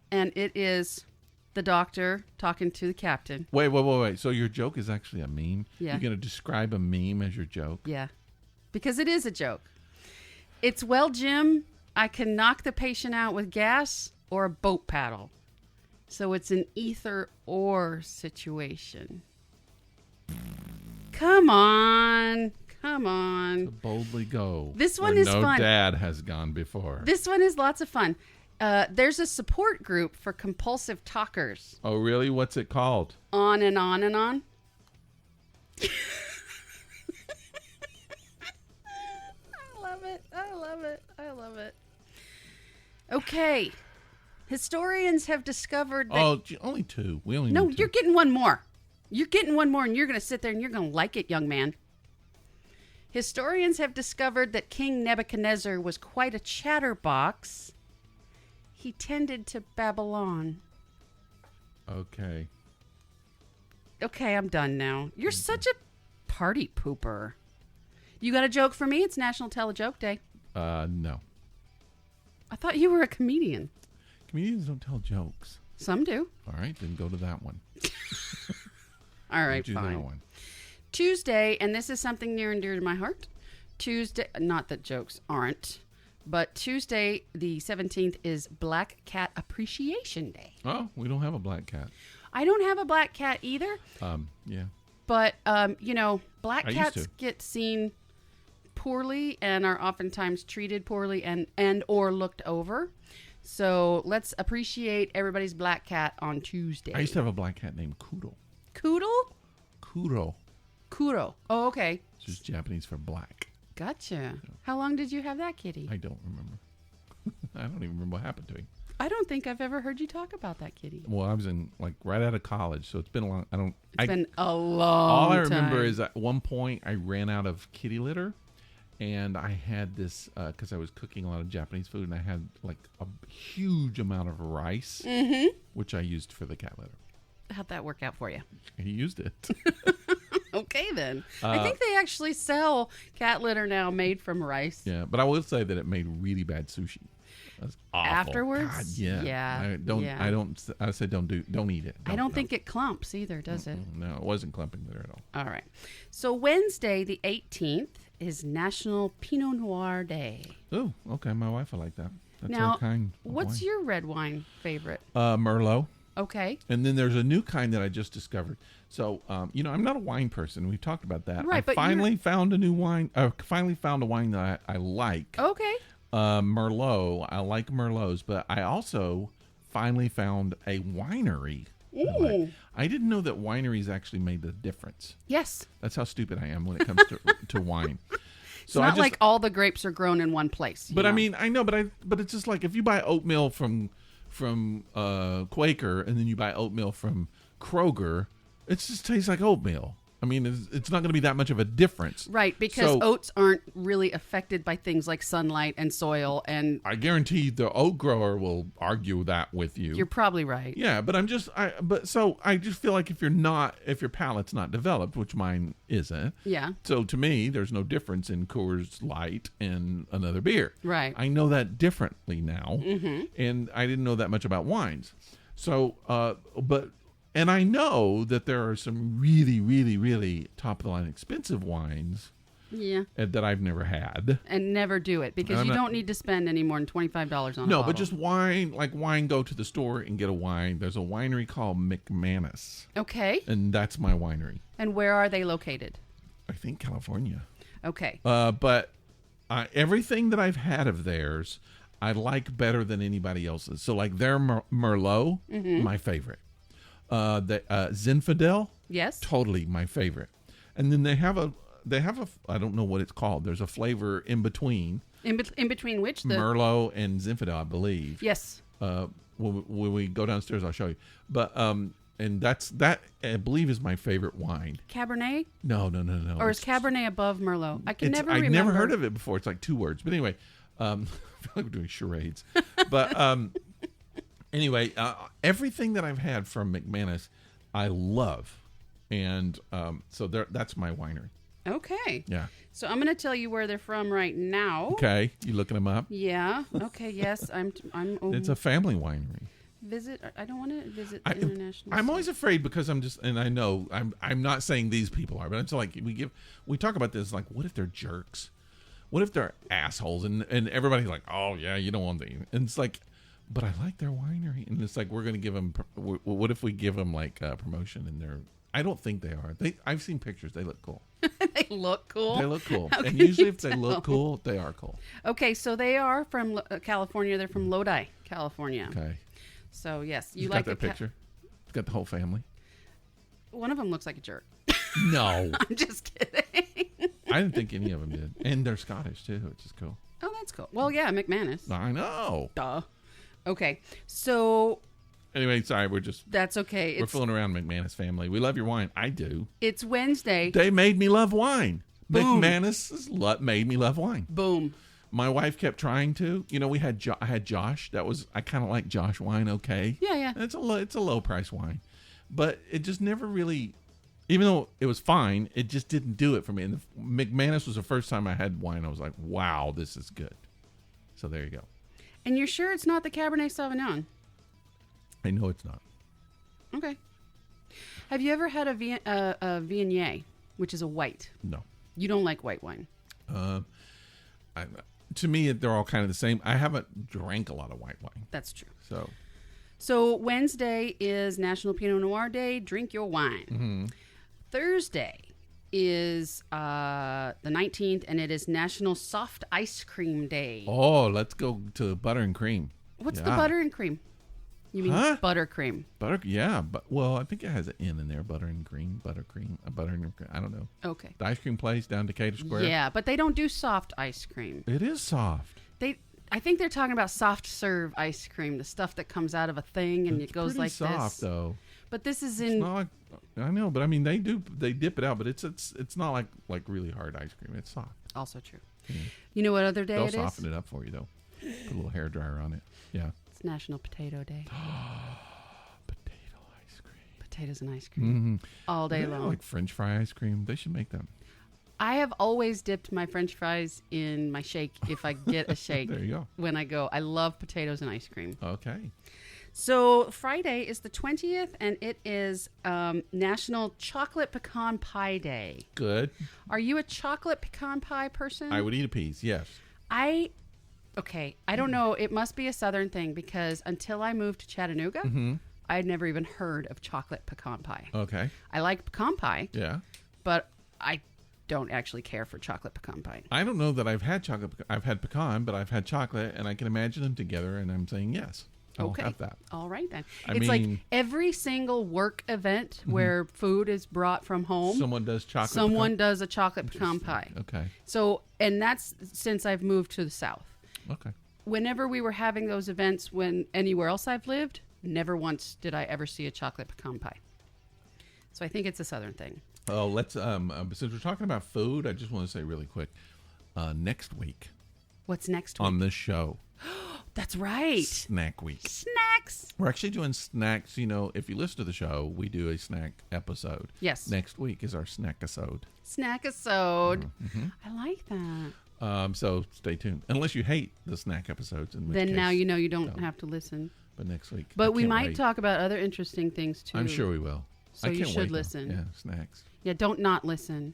and it is the doctor talking to the captain. Wait. So your joke is actually a meme? Yeah. You're going to describe a meme as your joke? Yeah, because it is a joke. It's, well, Jim, I can knock the patient out with gas or a boat paddle. So it's an either or situation. Come on. Boldly go. This one where is no fun. dad has gone before. This one is lots of fun. There's a support group for compulsive talkers. Oh, really? What's it called? On and on and on. I love it. Okay. Historians have discovered that... Oh, only two. We only No, need two. you're getting one more. You're getting one more, and you're going to sit there and you're going to like it, young man. Historians have discovered that King Nebuchadnezzar was quite a chatterbox. He tended to Babylon. Okay. Okay, I'm done now. You're such a party pooper. You got a joke for me? It's National Tell a Joke Day. No. I thought you were a comedian. Comedians don't tell jokes. Some do. All right, then go to that one. All right, do fine. that one. Tuesday, and this is something near and dear to my heart. Tuesday, not that jokes aren't, but Tuesday, the 17th, is Black Cat Appreciation Day. Oh, we don't have a black cat. I don't have a black cat either. Yeah. But, black I used cats to. get seen poorly and are oftentimes treated poorly and or looked over. So let's appreciate everybody's black cat on Tuesday. I used to have a black cat named Kuro. Koodle? Kuro. Oh, okay. It's just Japanese for black. Gotcha. How long did you have that kitty? I don't remember. I don't even remember what happened to him. I don't think I've ever heard you talk about that kitty. Well, I was right out of college, so it's been a long. It's been a long All I remember time. is at one point I ran out of kitty litter, and I had this because I was cooking a lot of Japanese food, and I had like a huge amount of rice, which I used for the cat litter. How'd that work out for you? He used it. Okay, then. I think they actually sell cat litter now made from rice. Yeah, but I will say that it made really bad sushi. That's awful. Afterwards? God, yeah. Yeah. I said don't eat it. I don't think it clumps either, does it? No, it wasn't clumping litter at all. All right. So Wednesday, the 18th, is National Pinot Noir Day. Oh, okay. My wife will like that. That's Now, her kind of what's wine. your red wine favorite? Merlot. Okay. And then there's a new kind that I just discovered. So, I'm not a wine person. We've talked about that. Right, I but finally found a new wine. Finally found a wine that I like. Okay. Merlot. I like Merlots, but I also finally found a winery. I didn't know that wineries actually made the difference. Yes. That's how stupid I am when it comes to wine. It's not like all the grapes are grown in one place. But I mean, I know, but it's just like if you buy oatmeal from Quaker and then you buy oatmeal from Kroger, it just tastes like oatmeal. I mean, it's not going to be that much of a difference. Right, because oats aren't really affected by things like sunlight and soil. And I guarantee the oat grower will argue that with you. You're probably right. Yeah, but I just feel like if your palate's not developed, which mine isn't. Yeah. So to me, there's no difference in Coors Light and another beer. Right. I know that differently now, and I didn't know that much about wines. So, and I know that there are some really, really, really top-of-the-line expensive wines that I've never had. And never do it, because you don't need to spend any more than $25 on a bottle. No, but just wine, go to the store and get a wine. There's a winery called McManus. Okay. And that's my winery. And where are they located? I think California. Okay. But everything that I've had of theirs, I like better than anybody else's. So like their Merlot, my favorite. The Zinfandel, yes, totally my favorite. And then they have a I don't know what it's called. There's a flavor in between. In between which? Merlot and Zinfandel, I believe. Yes. When we go downstairs, I'll show you. But and that I believe is my favorite wine. Cabernet? No. Or is Cabernet above Merlot? I can never remember. I've never heard of it before. It's like two words. But anyway, I feel like we're doing charades. But anyway, everything that I've had from McManus, I love. And so that's my winery. Okay. Yeah. So I'm going to tell you where they're from right now. Okay. You looking them up? Yeah. Okay. Yes. I'm. It's a family winery. Visit. I don't want to visit the international. I'm always afraid because I'm just, and I know I'm not saying these people are, but it's like we talk about this like, what if they're jerks? what if they're assholes and everybody's like, oh yeah, you don't want the, and it's like, but I like their winery, and it's like we're gonna give them. What if we give them like promotion and they're? I don't think they are. I've seen pictures. They look cool. They look cool. They look cool, How and can usually you if they tell? look cool, they are cool. Okay, so they are from California. They're from Lodi, California. Okay. So yes, you You've like got that picture? It's got the whole family. One of them looks like a jerk. No, I'm just kidding. I didn't think any of them did, and they're Scottish too, which is cool. Oh, that's cool. Well, yeah, McManus. I know. Duh. Okay, so Anyway, sorry, that's okay. We're fooling around, McManus family. We love your wine. I do. It's Wednesday. They made me love wine. Boom. McManus made me love wine. Boom. My wife kept trying to. You know, I had Josh. I kind of like Josh wine. Okay. Yeah. It's a low price wine, but it just never really. Even though it was fine, it just didn't do it for me. And McManus was the first time I had wine. I was like, wow, this is good. So there you go. And you're sure it's not the Cabernet Sauvignon? I know it's not. Okay. Have you ever had a Viognier, which is a white? No. You don't like white wine? To me, they're all kind of the same. I haven't drank a lot of white wine. That's true. So Wednesday is National Pinot Noir Day. Drink your wine. mm-hmm. Thursday is the 19th, and it is National Soft Ice Cream Day. Oh, let's go to butter and cream. What's Yeah. the butter and cream? You mean buttercream? Butter, yeah, but I think it has an N in there. Butter and cream, buttercream, butter and cream. I don't know. Okay. The ice cream place down Decatur Square. Yeah, but they don't do soft ice cream. It is soft. I think they're talking about soft serve ice cream, the stuff that comes out of a thing and It's it goes pretty like soft, this. though. But this is It's in. not like, I know, but I mean they dip it out, but it's not like really hard ice cream. It's soft. Also true. Yeah. You know what other day They'll it is? soften it up for you though. Put a little hair dryer on it. Yeah. It's National Potato Day. Potato ice cream. Potatoes and ice cream Mm-hmm. all day long. Like French fry ice cream. They should make them. I have always dipped my French fries in my shake if I get a shake. There you go. When I go. I love potatoes and ice cream. Okay. So Friday is the 20th, and it is National Chocolate Pecan Pie Day. Good. Are you a chocolate pecan pie person? I would eat a piece. Yes. I don't know. It must be a Southern thing because until I moved to Chattanooga, Mm-hmm. I'd never even heard of chocolate pecan pie. Okay. I like pecan pie, Yeah. but I don't actually care for chocolate pecan pie. I don't know that I've had chocolate. I've had pecan, but I've had chocolate, and I can imagine them together. And I'm saying yes. I'll have that. All right then. I It's like mean- every single work event where food is brought from home. Someone does chocolate. Someone pecan? does a chocolate pecan pie. Okay. So, and that's since I've moved to the South. Okay. Whenever we were having those events, when anywhere else I've lived, never once did I ever see a chocolate pecan pie. So I think it's a Southern thing. Oh, let's. Since we're talking about food, I just want to say really quick. Next week What's next week? on this show, That's right. Snack Week. Snacks. We're actually doing snacks. You know, if you listen to the show, we do a snack episode. Yes. Next week is our snack episode. Snack-isode. Mm-hmm. I like that. So stay tuned. Unless you hate the snack episodes, in which Then case, now you know you don't have to listen. But next week. I But we can't might wait. talk about other interesting things too. I'm sure we will. So I you can't should wait, though. listen. Yeah, snacks. Yeah, don't not listen.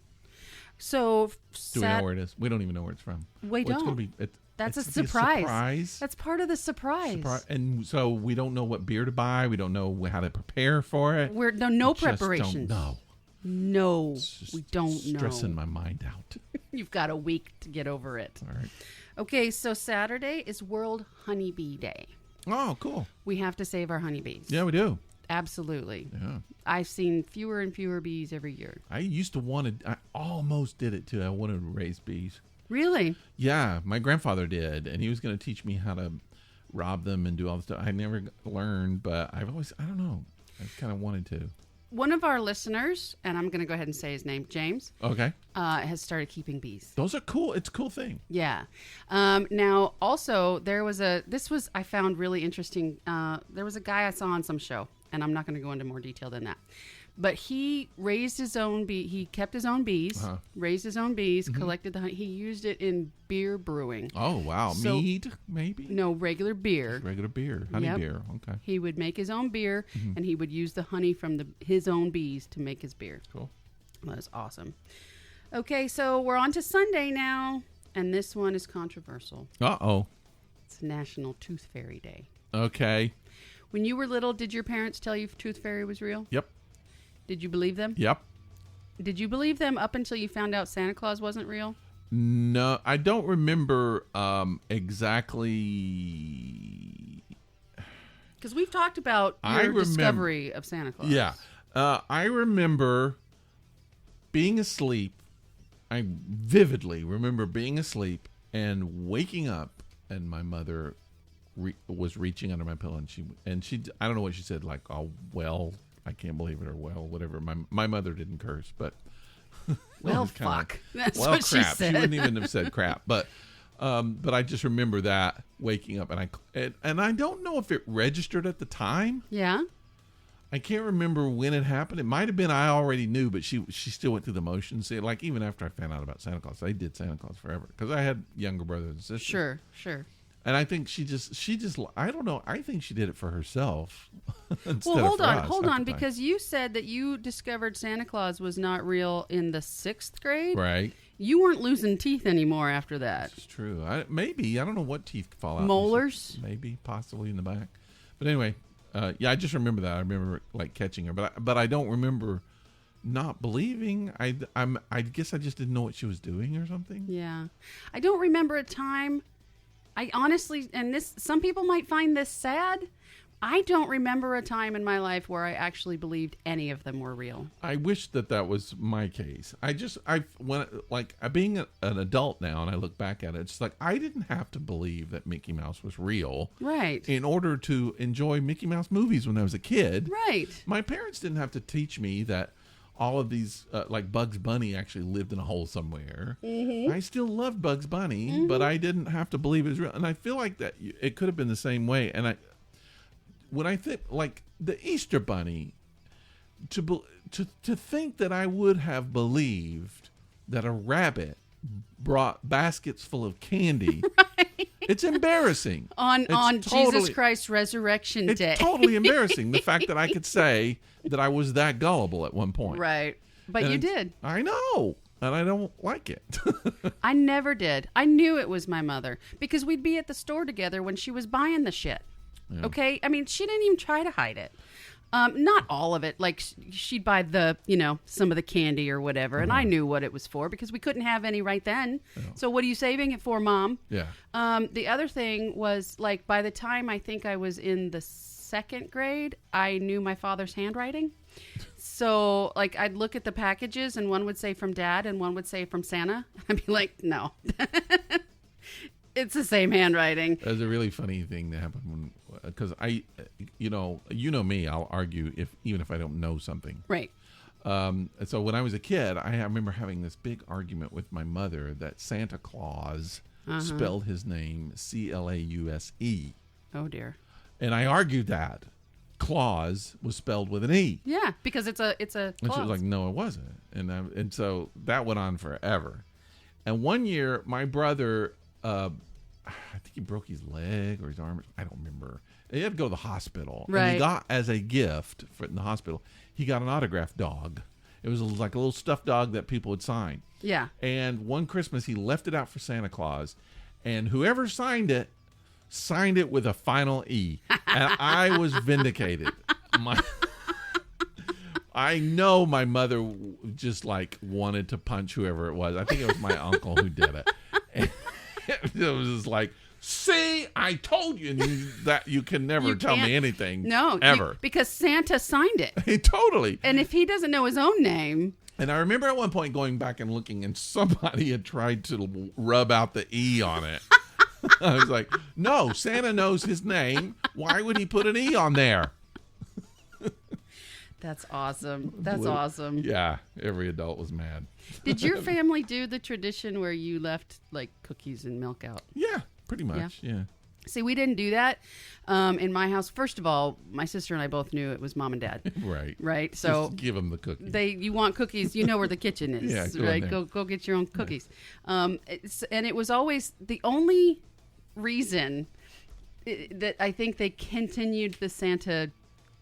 So Do we know where it is? We don't even know where it's from. We Well, it's gonna don't. be, That's a it's gonna be surprise. surprise. That's part of the surprise. And so we don't know what beer to buy. We don't know how to prepare for it. We're no We just preparations. Don't know. No, It's just we don't know. Stressing my mind out. You've got a week to get over it. All right. Okay, so Saturday is World Honeybee Day. Oh, cool. We have to save our honeybees. Yeah, we do. Absolutely. Yeah. I've seen fewer and fewer bees every year. I used to want to. I almost did it too. I wanted to raise bees. Really? Yeah, my grandfather did, and he was going to teach me how to rob them and do all this stuff. I never learned, but I've always. I don't know. I kind of wanted to. One of our listeners, and I'm going to go ahead and say his name, James, Okay. has started keeping bees. Those are cool. It's a cool thing. Yeah. Now, also, I found really interesting. There was a guy I saw on some show, and I'm not going to go into more detail than that. But he raised his own bee. He kept his own bees, raised his own bees, collected the honey. He used it in beer brewing. Oh, wow. So- Mead, maybe? No, regular beer. Regular beer. Honey Yep. beer. Okay. He would make his own beer, and he would use the honey from his own bees to make his beer. Cool. That is awesome. Okay, so we're on to Sunday now, And this one is controversial. Uh-oh. It's National Tooth Fairy Day. Okay. When you were little, did your parents tell you Tooth Fairy was real? Yep. Did you believe them? Yep. Did you believe them up until you found out Santa Claus wasn't real? No, I don't remember exactly. Because we've talked about your discovery of Santa Claus. Yeah. I remember being asleep. I vividly remember being asleep and waking up, and my mother was reaching under my pillow, and she I don't know what she said, like, oh, well, I can't believe it, or well, whatever. My mother didn't curse, but well, fuck. That's well, what crap. she said. She wouldn't even have said crap, but I just remember that waking up, and I don't know if it registered at the time. Yeah. I can't remember when it happened. It might have been I already knew, but she still went through the motions. See, like, even after I found out about Santa Claus, I did Santa Claus forever because I had younger brothers and sisters. Sure. And I think she just I don't know. I think she did it for herself. Well, hold on, because you said that you discovered Santa Claus was not real in the 6th grade. Right. You weren't losing teeth anymore after that. It's true. Maybe. I don't know what teeth fall out. Molars? Maybe, possibly in the back. But anyway, yeah, I just remember that. I remember, like, catching her. But I don't remember not believing. I guess I just didn't know what she was doing or something. Yeah. I don't remember a time. I honestly, and some people might find this sad, I don't remember a time in my life where I actually believed any of them were real. I wish that was my case. Being an adult now, and I look back at it, it's like I didn't have to believe that Mickey Mouse was real. Right. In order to enjoy Mickey Mouse movies when I was a kid. Right. My parents didn't have to teach me that all of these, like Bugs Bunny actually lived in a hole somewhere. Mm-hmm. I still loved Bugs Bunny, but I didn't have to believe it was real. And I feel like that it could have been the same way. And when I think, like, the Easter Bunny, to think that I would have believed that a rabbit brought baskets full of candy, right. It's embarrassing. On Jesus Christ's resurrection day. It's totally embarrassing, the fact that I could say that I was that gullible at one point. Right. But you did. I know. And I don't like it. I never did. I knew it was my mother because we'd be at the store together when she was buying the shit. Yeah. Okay? I mean, she didn't even try to hide it. Not all of it. Like, she'd buy some of the candy or whatever, and I knew what it was for because we couldn't have any right then. Yeah. So what are you saving it for, Mom? Yeah. The other thing was, like, by the time I think I was in the 2nd grade, I knew my father's handwriting. So, like, I'd look at the packages, and one would say from Dad, and one would say from Santa. I'd be like, no. It's the same handwriting. There's a really funny thing that happened because you know me, I'll argue even if I don't know something. Right. So when I was a kid, I remember having this big argument with my mother that Santa Claus spelled his name Clause. Oh dear. And I argued that Claus was spelled with an E. Yeah, because it's a clause. And she was like, no, it wasn't. And so that went on forever. And one year, my brother, I think he broke his leg or his arm. I don't remember. He had to go to the hospital. Right. And he got, as a gift in the hospital, he got an autographed dog. It was like a little stuffed dog that people would sign. Yeah. And one Christmas, he left it out for Santa Claus. And whoever signed it with a final E. And I was vindicated. I know my mother just, like, wanted to punch whoever it was. I think it was my uncle who did it. And it was just like, see, I told you that you can never tell me anything. No, ever. Because Santa signed it. Totally. And if he doesn't know his own name. And I remember at one point going back and looking, and somebody had tried to rub out the E on it. I was like, no, Santa knows his name. Why would he put an E on there? That's awesome. That's awesome. Yeah, every adult was mad. Did your family do the tradition where you left, like, cookies and milk out? Yeah, pretty much, yeah. See, we didn't do that in my house. First of all, my sister and I both knew it was Mom and Dad. Right. So just give them the cookies. You want cookies, you know where the kitchen is. Yeah, right. Go get your own cookies. And it was always the only reason that I think they continued the Santa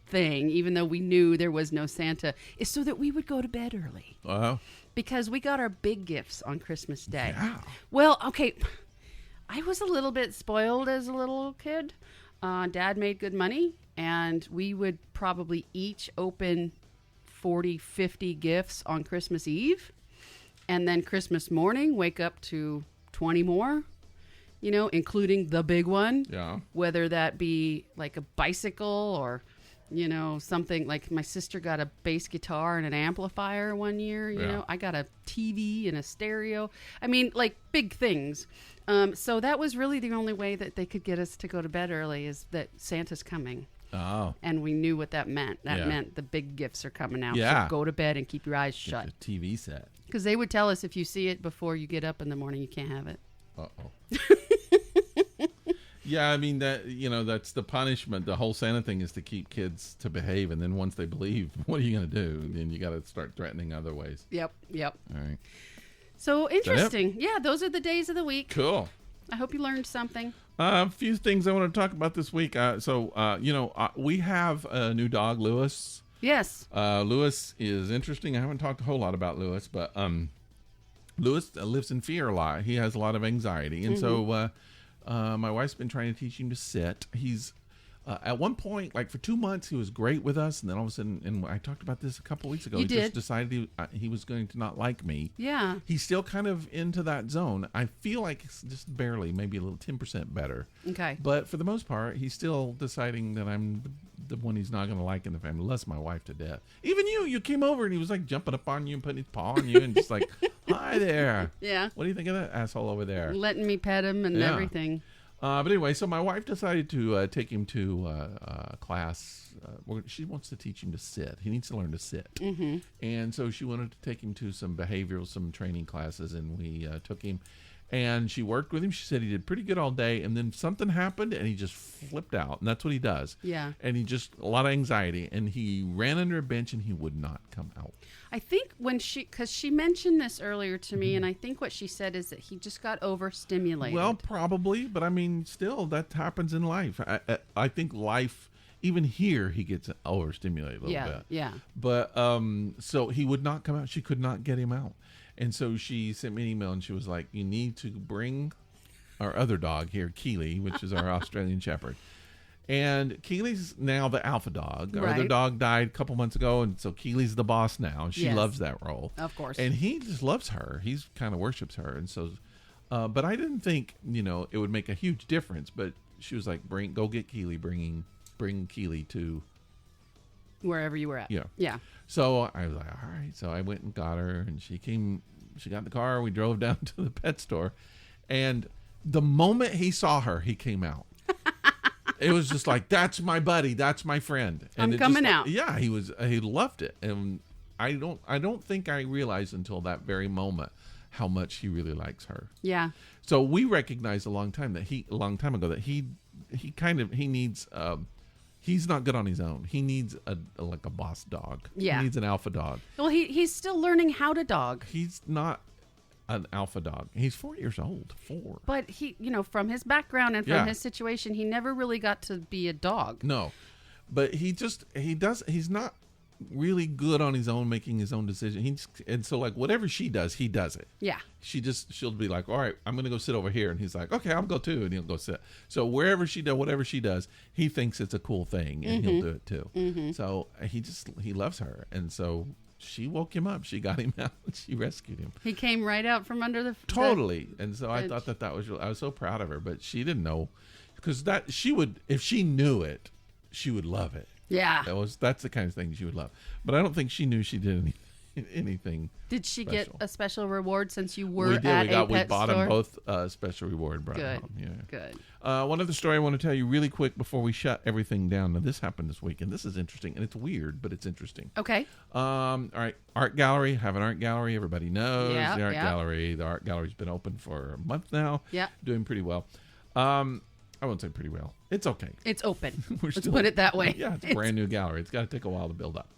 thing, even though we knew there was no Santa, is so that we would go to bed early. because we got our big gifts on Christmas Day. Yeah. Well, okay, I was a little bit spoiled as a little kid. Dad made good money, and we would probably each open 40, 50 gifts on Christmas Eve, and then Christmas morning wake up to 20 more, including the big one. Yeah. Whether that be like a bicycle or, something like my sister got a bass guitar and an amplifier one year. I got a TV and a stereo. I mean, like big things. So that was really the only way that they could get us to go to bed early, is that Santa's coming. Oh. And we knew what that meant. That meant the big gifts are coming out. Yeah. So go to bed and keep your eyes shut. Get the TV set. Because they would tell us if you see it before you get up in the morning, you can't have it. Uh-oh. Yeah, I mean, that's the punishment. The whole Santa thing is to keep kids to behave, and then once they believe, what are you going to do? Then you got to start threatening other ways. Yep. All right. So interesting. Yeah, those are the days of the week. Cool. I hope you learned something. A few things I want to talk about this week. We have a new dog, Lewis. Yes. Lewis is interesting. I haven't talked a whole lot about Lewis, but Lewis lives in fear a lot. He has a lot of anxiety, and so my wife's been trying to teach him to sit. He's at one point, like for 2 months, he was great with us, and then all of a sudden, and I talked about this a couple weeks ago. You he did. just decided he was going to not like me. Yeah. He's still kind of into that zone. I feel like it's just barely, maybe a little 10% better. Okay. But for the most part, he's still deciding that I'm the one he's not going to like in the family. Loves my wife to death. Even you came over and he was like jumping up on you and putting his paw on you and just like, hi there. Yeah. What do you think of that asshole over there? Letting me pet him and everything. But anyway, so my wife decided to take him to a class. She wants to teach him to sit. He needs to learn to sit. Mm-hmm. And so she wanted to take him to some training classes, and we took him. And she worked with him. She said he did pretty good all day, and then something happened, and he just flipped out. And that's what he does. Yeah. And he just, a lot of anxiety. And he ran under a bench, and he would not come out. I think because she mentioned this earlier to me, and I think what she said is that he just got overstimulated. Well, probably, but I mean, still, that happens in life. I think life, even here, he gets overstimulated a little bit. Yeah. But so he would not come out. She could not get him out. And so she sent me an email, and she was like, you need to bring our other dog here, Keely, which is our Australian Shepherd. And Keely's now the alpha dog. Our other dog died a couple months ago, and so Keely's the boss now. She loves that role. Of course. And he just loves her. He's kind of worships her. And so, but I didn't think, it would make a huge difference. But she was like, go get Keely, bring Keely to wherever you were at. Yeah. So I was like, all right. So I went and got her, and she got in the car. We drove down to the pet store, and the moment he saw her, he came out. It was just like, that's my buddy, that's my friend. And I'm coming out. Yeah, he loved it, and I don't think I realized until that very moment how much he really likes her. Yeah. So we recognized a long time ago that he needs. He's not good on his own. He needs a boss dog. Yeah. He needs an alpha dog. Well, he's still learning how to dog. He's not an alpha dog. He's 4 years old. 4. But he, from his background and from his situation, he never really got to be a dog. No. But he's not really good on his own, making his own decision. And so like whatever she does, he does it. Yeah. She'll be like, all right, I'm going to go sit over here. And he's like, okay, I'll go too. And he'll go sit. So whatever she does, he thinks it's a cool thing, and he'll do it too. Mm-hmm. So he loves her. And so she woke him up. She got him out. She rescued him. He came right out from under the totally. And so I thought that was I was so proud of her, but she didn't know, because if she knew it, she would love it. Yeah. That's the kind of thing she would love. But I don't think she knew she did anything. Did she get a special reward since you were we did. at We bought store? them both special reward. Good. Yeah. Good. One other story I want to tell you really quick before we shut everything down. Now, this happened this week, and this is interesting, and it's weird, but it's interesting. Okay. All right. Art gallery. Have an art gallery. Everybody knows the art gallery. The art gallery's been open for a month now. Yeah. Doing pretty well. I won't say pretty well. It's okay. It's open. Let's put it that way. Yeah, it's a brand new gallery. It's got to take a while to build up.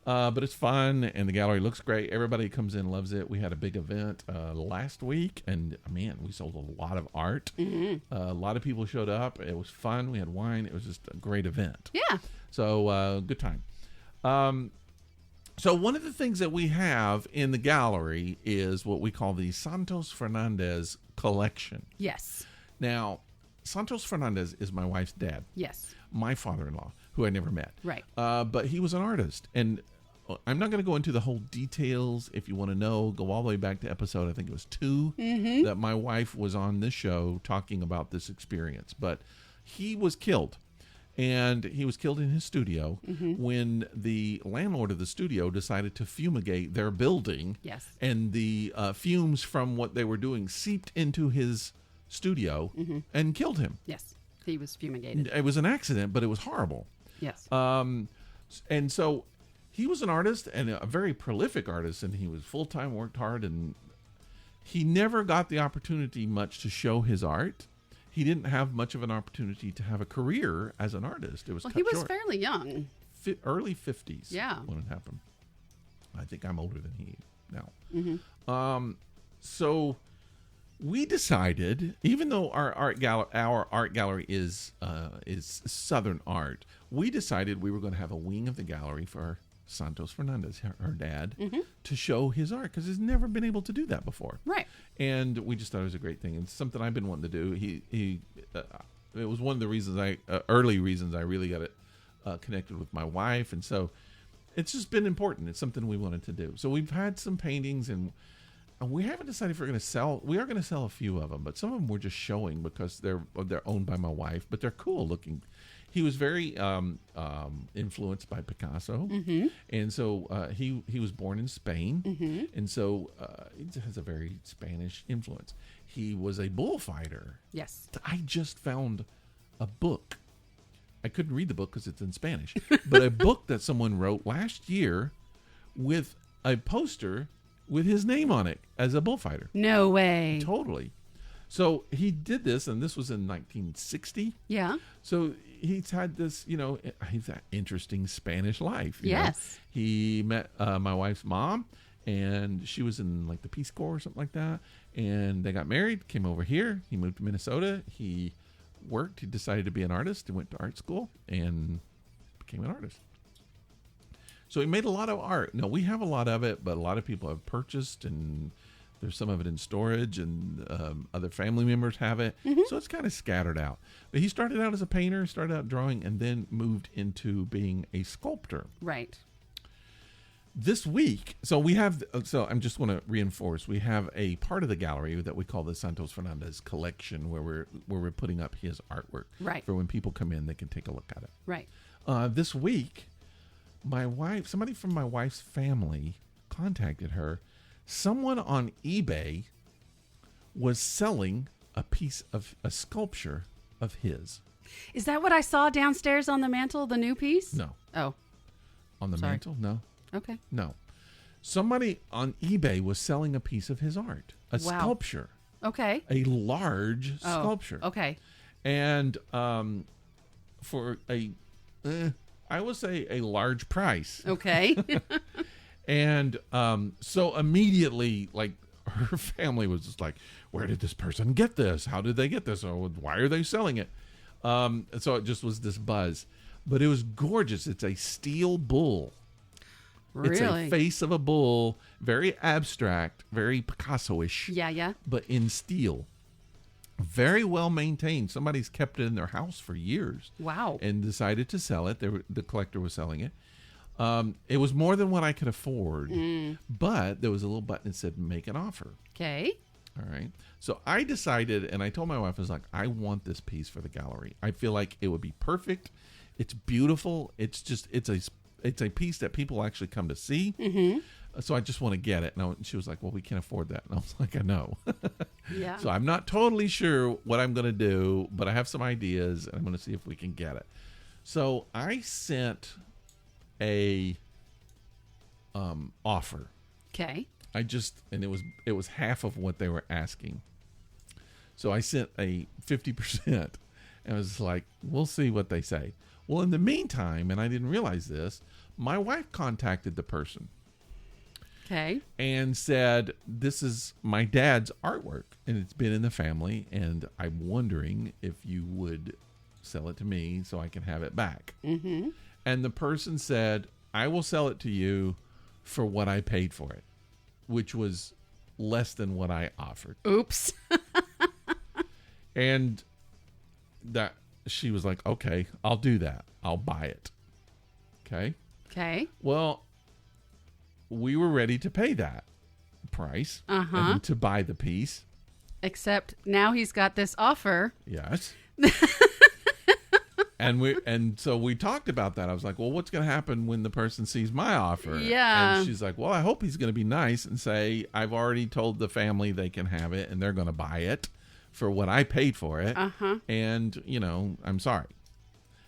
But it's fun, and the gallery looks great. Everybody comes in, loves it. We had a big event last week, and man, we sold a lot of art. Mm-hmm. A lot of people showed up. It was fun. We had wine. It was just a great event. Yeah. So good time. So one of the things that we have in the gallery is what we call the Santos Fernandez collection. Yes. Now, Santos Fernandez is my wife's dad. Yes. My father-in-law, who I never met. Right. But he was an artist. And I'm not going to go into the whole details. If you want to know, go all the way back to episode, I think it was 2, that my wife was on this show talking about this experience. But he was killed. And he was killed in his studio when the landlord of the studio decided to fumigate their building. Yes. And the fumes from what they were doing seeped into his studio and killed him. Yes. He was fumigated. It was an accident, but it was horrible. Yes. And so he was an artist and a very prolific artist, and he was full-time, worked hard, and he never got the opportunity much to show his art. He didn't have much of an opportunity to have a career as an artist. It was he was short. fairly young. Early 50s. Yeah. When it happened. I think I'm older than he now. So we decided, even though our art gallery is Southern art, we decided we were going to have a wing of the gallery for Santos Fernandez, her dad, to show his art, because he's never been able to do that before. Right. And we just thought it was a great thing. It's something I've been wanting to do. It was one of the reasons early reasons I really got it connected with my wife, and so it's just been important. It's something we wanted to do. So we've had some paintings, and we haven't decided if we're going to sell. We are going to sell a few of them, but some of them we're just showing because they're owned by my wife, but they're cool looking. He was very influenced by Picasso, and so he was born in Spain, and so he has a very Spanish influence. He was a bullfighter. Yes. I just found a book. I couldn't read the book because it's in Spanish, but a book that someone wrote last year with a poster with his name on it as a bullfighter. No way. Totally. So he did this, and this was in 1960. Yeah. So he's had this, he's that interesting Spanish life. Yes. Know? He met my wife's mom, and she was in like the Peace Corps or something like that. And they got married, came over here. He moved to Minnesota. He worked. He decided to be an artist and went to art school and became an artist. So he made a lot of art. No, we have a lot of it, but a lot of people have purchased, and there's some of it in storage, and other family members have it. So it's kind of scattered out. But he started out as a painter, started out drawing, and then moved into being a sculptor. Right. This week, so I'm just want to reinforce, we have a part of the gallery that we call the Santos Fernandez collection, where we're putting up his artwork. Right. For when people come in, they can take a look at it. Right. This week, somebody from my wife's family contacted her. Someone on eBay was selling a sculpture of his. Is that what I saw downstairs on the mantle, the new piece? No. Oh. On the mantle? No. Okay. No. Somebody on eBay was selling a piece of his art, a sculpture. Okay. A large sculpture. Okay. And for I will say a large price. Okay. And so immediately, like, her family was just like, where did this person get this? How did they get this? Or why are they selling it? So it just was this buzz. But it was gorgeous. It's a steel bull. Really? It's a face of a bull, very abstract, very Picasso-ish. Yeah, yeah. But in steel. Very well maintained. Somebody's kept it in their house for years. Wow. And decided to sell it. The collector was selling it. It was more than what I could afford, but there was a little button that said make an offer. Okay. All right. So I decided, and I told my wife, I was like, I want this piece for the gallery. I feel like it would be perfect. It's beautiful. It's a piece that people actually come to see. So I just want to get it. And she was like, well, we can't afford that. And I was like, I know. Yeah. So I'm not totally sure what I'm going to do, but I have some ideas, and I'm going to see if we can get it. So I sent a offer. Okay. And it was half of what they were asking. So I sent a 50%, and I was like, we'll see what they say. Well, in the meantime, and I didn't realize this, my wife contacted the person. Okay. And said, this is my dad's artwork, and it's been in the family, and I'm wondering if you would sell it to me so I can have it back. And the person said, I will sell it to you for what I paid for it, which was less than what I offered. Oops. And that she was like, okay, I'll do that. I'll buy it. Okay. Okay. Well, we were ready to pay that price and to buy the piece. Except now he's got this offer. Yes. And so we talked about that. I was like, well, what's going to happen when the person sees my offer? Yeah. And she's like, well, I hope he's going to be nice and say, I've already told the family they can have it and they're going to buy it for what I paid for it. And, I'm sorry.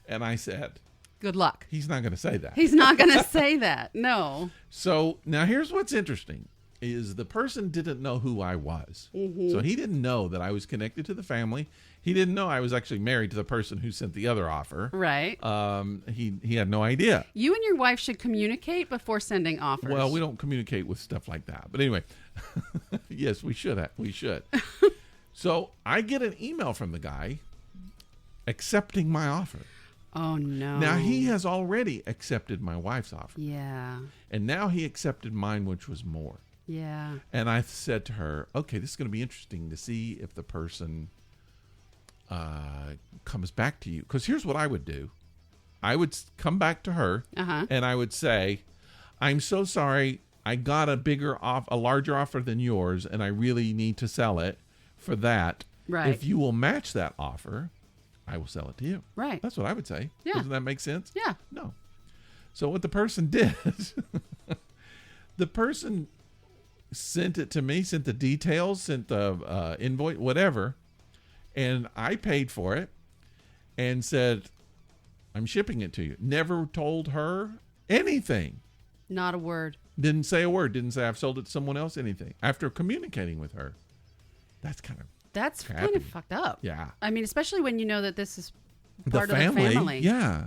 And I said, good luck. he's not going to say that. He's not going to say that. No. So now here's what's interesting is the person didn't know who I was. So he didn't know that I was connected to the family. He didn't know I was actually married to the person who sent the other offer. Right. He had no idea. You and your wife should communicate before sending offers. Well, we don't communicate with stuff like that. But anyway, yes, we should. We should. So I get an email from the guy accepting my offer. Oh, no. Now, he has already accepted my wife's offer. Yeah. And now he accepted mine, which was more. Yeah. And I said to her, okay, this is going to be interesting to see if the person comes back to you. Because here's what I would do. I would come back to her and I would say, I'm so sorry. I got a larger offer than yours, and I really need to sell it for that. Right. If you will match that offer, I will sell it to you. Right. That's what I would say. Yeah. Doesn't that make sense? Yeah. No. So what the person did, the person sent it to me, sent the details, sent the invoice, whatever, and I paid for it and said, I'm shipping it to you. Never told her anything. Not a word. Didn't say a word. Didn't say I've sold it to someone else, anything. After communicating with her. That's kind of fucked up. Yeah. I mean, especially when you know that this is part of the family. Yeah.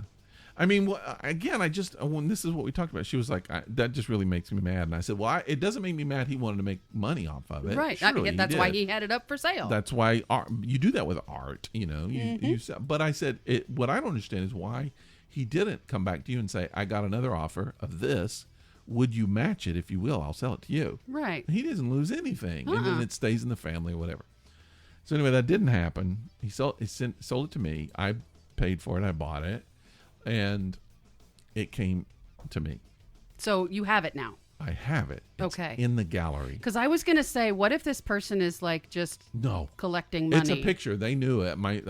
I mean, again, when this is what we talked about, she was like, that just really makes me mad. And I said, well, it doesn't make me mad. He wanted to make money off of it. Right. Surely That's why he had it up for sale. That's why you do that with art, but I said, what I don't understand is why he didn't come back to you and say, I got another offer of this. Would you match it? If you will, I'll sell it to you. Right. He doesn't lose anything. And then it stays in the family or whatever. So anyway, that didn't happen. He sold it to me. I paid for it. I bought it. And it came to me. So you have it now. I have it. It's okay. in the gallery. Because I was going to say, what if this person is like just collecting money? It's a picture. They knew it. My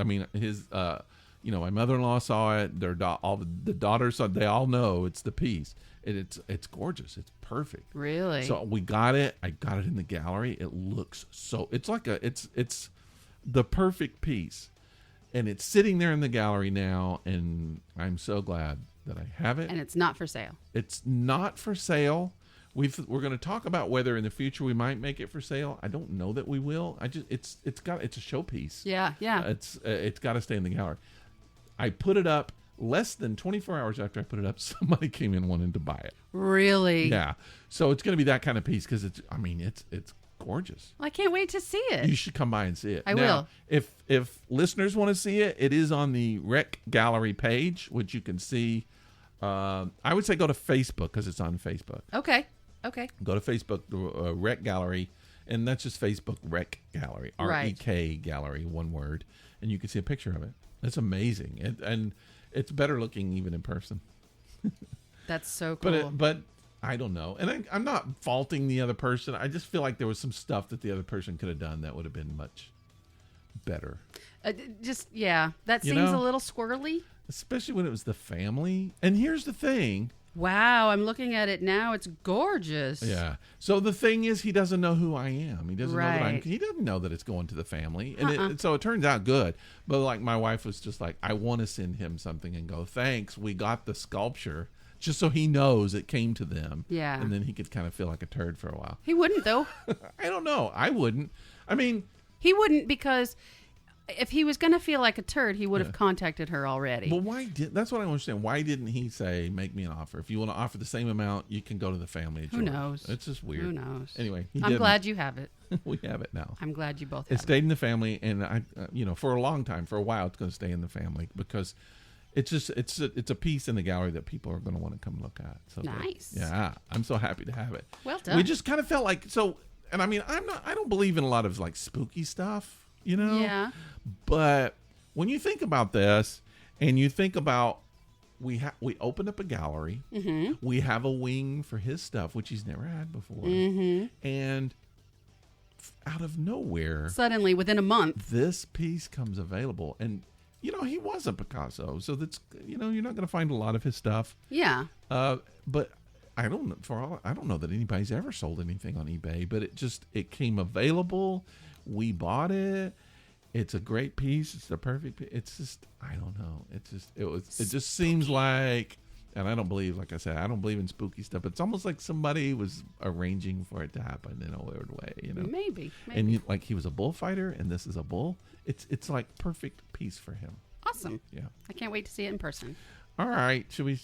mother-in-law saw it. All the daughters saw it. They all know it's the piece. It's gorgeous. It's perfect. Really? So we got it. I got it in the gallery. It looks so. It's like it's the perfect piece. And it's sitting there in the gallery now, and I'm so glad that I have it. And it's not for sale. It's not for sale. We're going to talk about whether in the future we might make it for sale. I don't know that we will. It's a showpiece. Yeah, yeah. It's got to stay in the gallery. I put it up less than 24 hours after I put it up. Somebody came in wanting to buy it. Really? Yeah. So it's going to be that kind of piece because it's gorgeous. Well, I can't wait to see it. You should come by and see it. I will. If listeners want to see it, it is on the Rec Gallery page, which you can see. I would say go to Facebook because it's on Facebook. Okay. Go to Facebook, Rec Gallery, and that's just Facebook Rec Gallery, REK Gallery, one word, and you can see a picture of it. It's amazing, and it's better looking even in person. That's so cool. But I don't know. And I'm not faulting the other person. I just feel like there was some stuff that the other person could have done that would have been much better. That seems a little squirrely. Especially when it was the family. And here's the thing. Wow, I'm looking at it now. It's gorgeous. Yeah. So the thing is, he doesn't know who I am. He doesn't know that he doesn't know that it's going to the family. And so it turns out good. But like my wife was just like, I want to send him something and go, thanks, we got the sculpture. Just so he knows it came to them. Yeah. And then he could kind of feel like a turd for a while. He wouldn't, though. I don't know. I wouldn't. I mean. He wouldn't because if he was going to feel like a turd, he would have contacted her already. Well, that's what I understand. Why didn't he say, make me an offer? If you want to offer the same amount, you can go to the family. Who knows? It's just weird. Who knows? Anyway. I'm glad you have it. We have it now. I'm glad you both have it. It stayed in the family. And, for a long time, for a while, it's going to stay in the family because it's just it's a piece in the gallery that people are going to want to come look at. So Nice. yeah, I'm so happy to have it. Well done. We just kind of felt like so, and I mean, I don't believe in a lot of like spooky stuff, you know. Yeah. But when you think about this, and you think about we opened up a gallery, we have a wing for his stuff, which he's never had before, and out of nowhere, Suddenly, within a month. this piece comes available, and you know he was a Picasso, so that's you're not going to find a lot of his stuff. Yeah. But I don't know that anybody's ever sold anything on eBay, but it came available. We bought it. It's a great piece. It's the perfect piece. It's just I don't know. It just seems like, and I don't believe, like I said, I don't believe in spooky stuff. It's almost like somebody was arranging for it to happen in a weird way, you know. Maybe. And like he was a bullfighter, and this is a bull. It's like perfect piece for him. Awesome. Yeah. I can't wait to see it in person. All right. Should we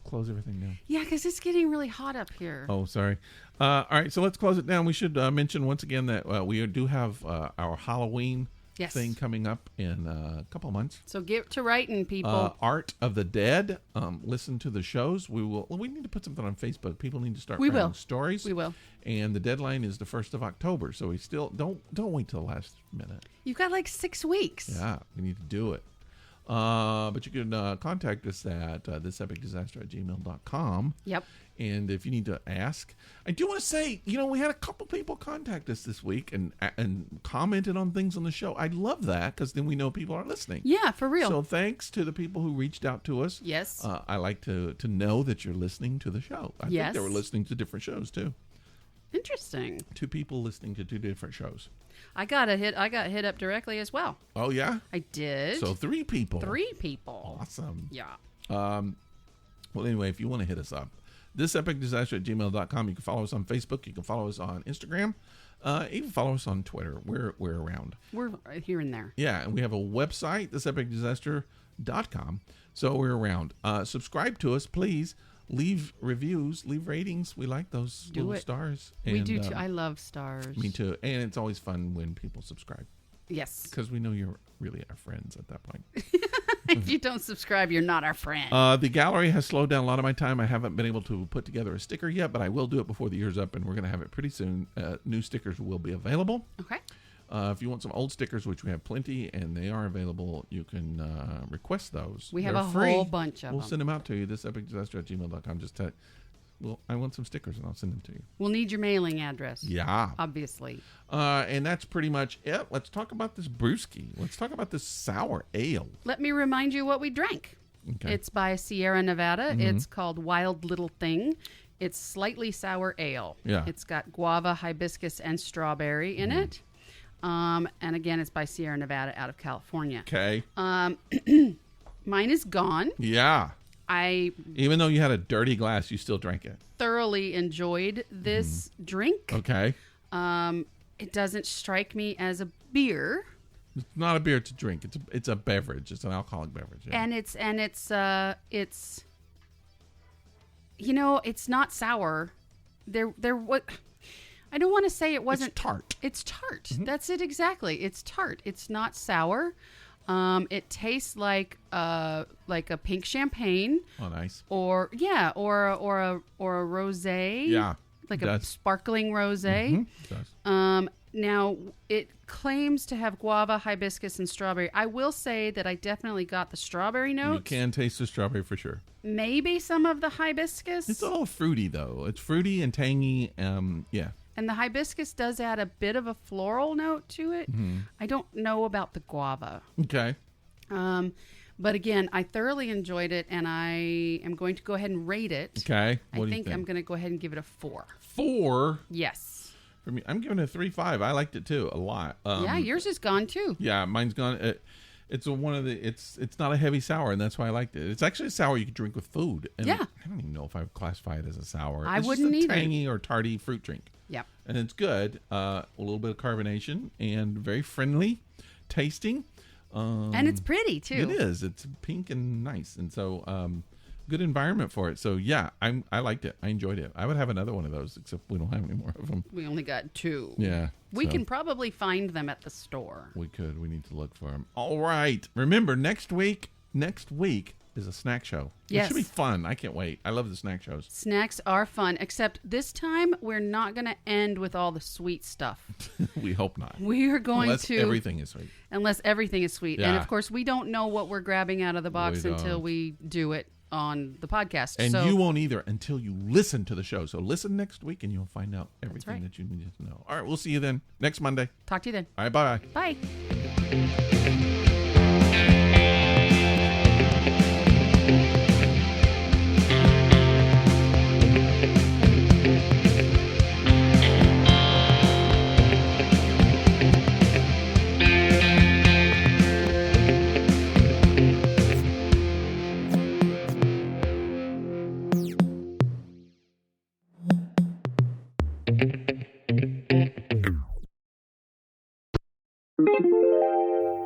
close everything down? Yeah, because it's getting really hot up here. Oh, sorry. All right. So let's close it down. We should mention once again that we do have our Halloween thing coming up in a couple of months. So get to writing, people. Art of the Dead. Listen to the shows. We need to put something on Facebook. People need to start writing stories. We will. And the deadline is the 1st of October. So we still don't wait till the last minute. You've got like 6 weeks. Yeah, we need to do it. But you can contact us at thisepicdisaster@gmail.com. Yep. And if you need to ask, I do want to say, we had a couple people contact us this week and commented on things on the show. I love that because then we know people are listening. Yeah, for real. So thanks to the people who reached out to us. Yes. I like to know that you're listening to the show. I think they were listening to different shows too. Interesting. 2 people listening to 2 different shows. I got hit up directly as well. Oh yeah, I did. So 3 people. 3 people. Awesome. Yeah. Well, anyway, if you want to hit us up, thisepicdisaster@gmail.com. You can follow us on Facebook. You can follow us on Instagram. Even follow us on Twitter. We're around. We're here and there. Yeah, and we have a website, thisepicdisaster.com. So we're around. Subscribe to us, please. Leave reviews, leave ratings. We like those little stars. We do too. I love stars. Me too. And it's always fun when people subscribe. Yes. Because we know you're really our friends at that point. If you don't subscribe, you're not our friend. The gallery has slowed down a lot of my time. I haven't been able to put together a sticker yet, but I will do it before the year's up, and we're going to have it pretty soon. New stickers will be available. Okay. If you want some old stickers, which we have plenty, and they are available, you can request those. We have They're a free. whole bunch of We'll them. send them out to you. thisepicdisaster@gmail.com. Just tell, I want some stickers, and I'll send them to you. We'll need your mailing address. Yeah. Obviously. And that's pretty much it. Let's talk about this brewski. Let's talk about this sour ale. Let me remind you what we drank. Okay. It's by Sierra Nevada. It's called Wild Little Thing. It's slightly sour ale. Yeah. It's got guava, hibiscus, and strawberry in it. And again, it's by Sierra Nevada out of California. Okay. Mine is gone. Yeah. I Even though you had a dirty glass, you still drank it. thoroughly enjoyed this drink. Okay. It doesn't strike me as a beer. It's not a beer, it's a drink. It's a beverage. It's an alcoholic beverage. Yeah. And it's it's not sour. What I don't want to say it wasn't It's tart. It's tart. That's it exactly. It's tart. It's not sour. It tastes like a pink champagne. Oh, nice. Or a rosé. Yeah. Like it a does. sparkling rosé. It does. Now, it claims to have guava, hibiscus, and strawberry. I will say that I definitely got the strawberry notes. You can taste the strawberry for sure. Maybe some of the hibiscus. It's a little fruity, though. It's fruity and tangy. Yeah. And the hibiscus does add a bit of a floral note to it. I don't know about the guava. Okay. But again, I thoroughly enjoyed it, and I am going to go ahead and rate it. Okay. I think I'm going to go ahead and give it a 4. 4? Yes. For me, I'm giving it a 3.5. I liked it, too, a lot. Yeah, yours is gone, too. Yeah, mine's gone. It's not a heavy sour, and that's why I liked it. It's actually a sour you could drink with food. And Yeah. I don't even know if I would classify it as a sour. I it's wouldn't just a either. tangy or tarty fruit drink. Yep. And it's good. A little bit of carbonation and very friendly tasting. And it's pretty, too. It is. It's pink and nice. And so good environment for it. So, yeah, I liked it. I enjoyed it. I would have another one of those, except we don't have any more of them. We only got 2. Yeah. We so can probably find them at the store. We could. We need to look for them. All right. Remember, next week, next week is a snack show. Yes. It should be fun. I can't wait. I love the snack shows. Snacks are fun, except this time we're not going to end with all the sweet stuff. We hope not. We are going Unless to... everything is sweet. Unless everything is sweet. Yeah. And, of course, we don't know what we're grabbing out of the box We until don't. we do it on the podcast. And so, you won't either until you listen to the show. So listen next week and you'll find out everything right. that you need to know. All right, we'll see you then next Monday. talk to you then. All right, bye. Bye.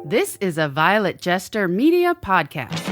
This is a Violet Jester Media podcast.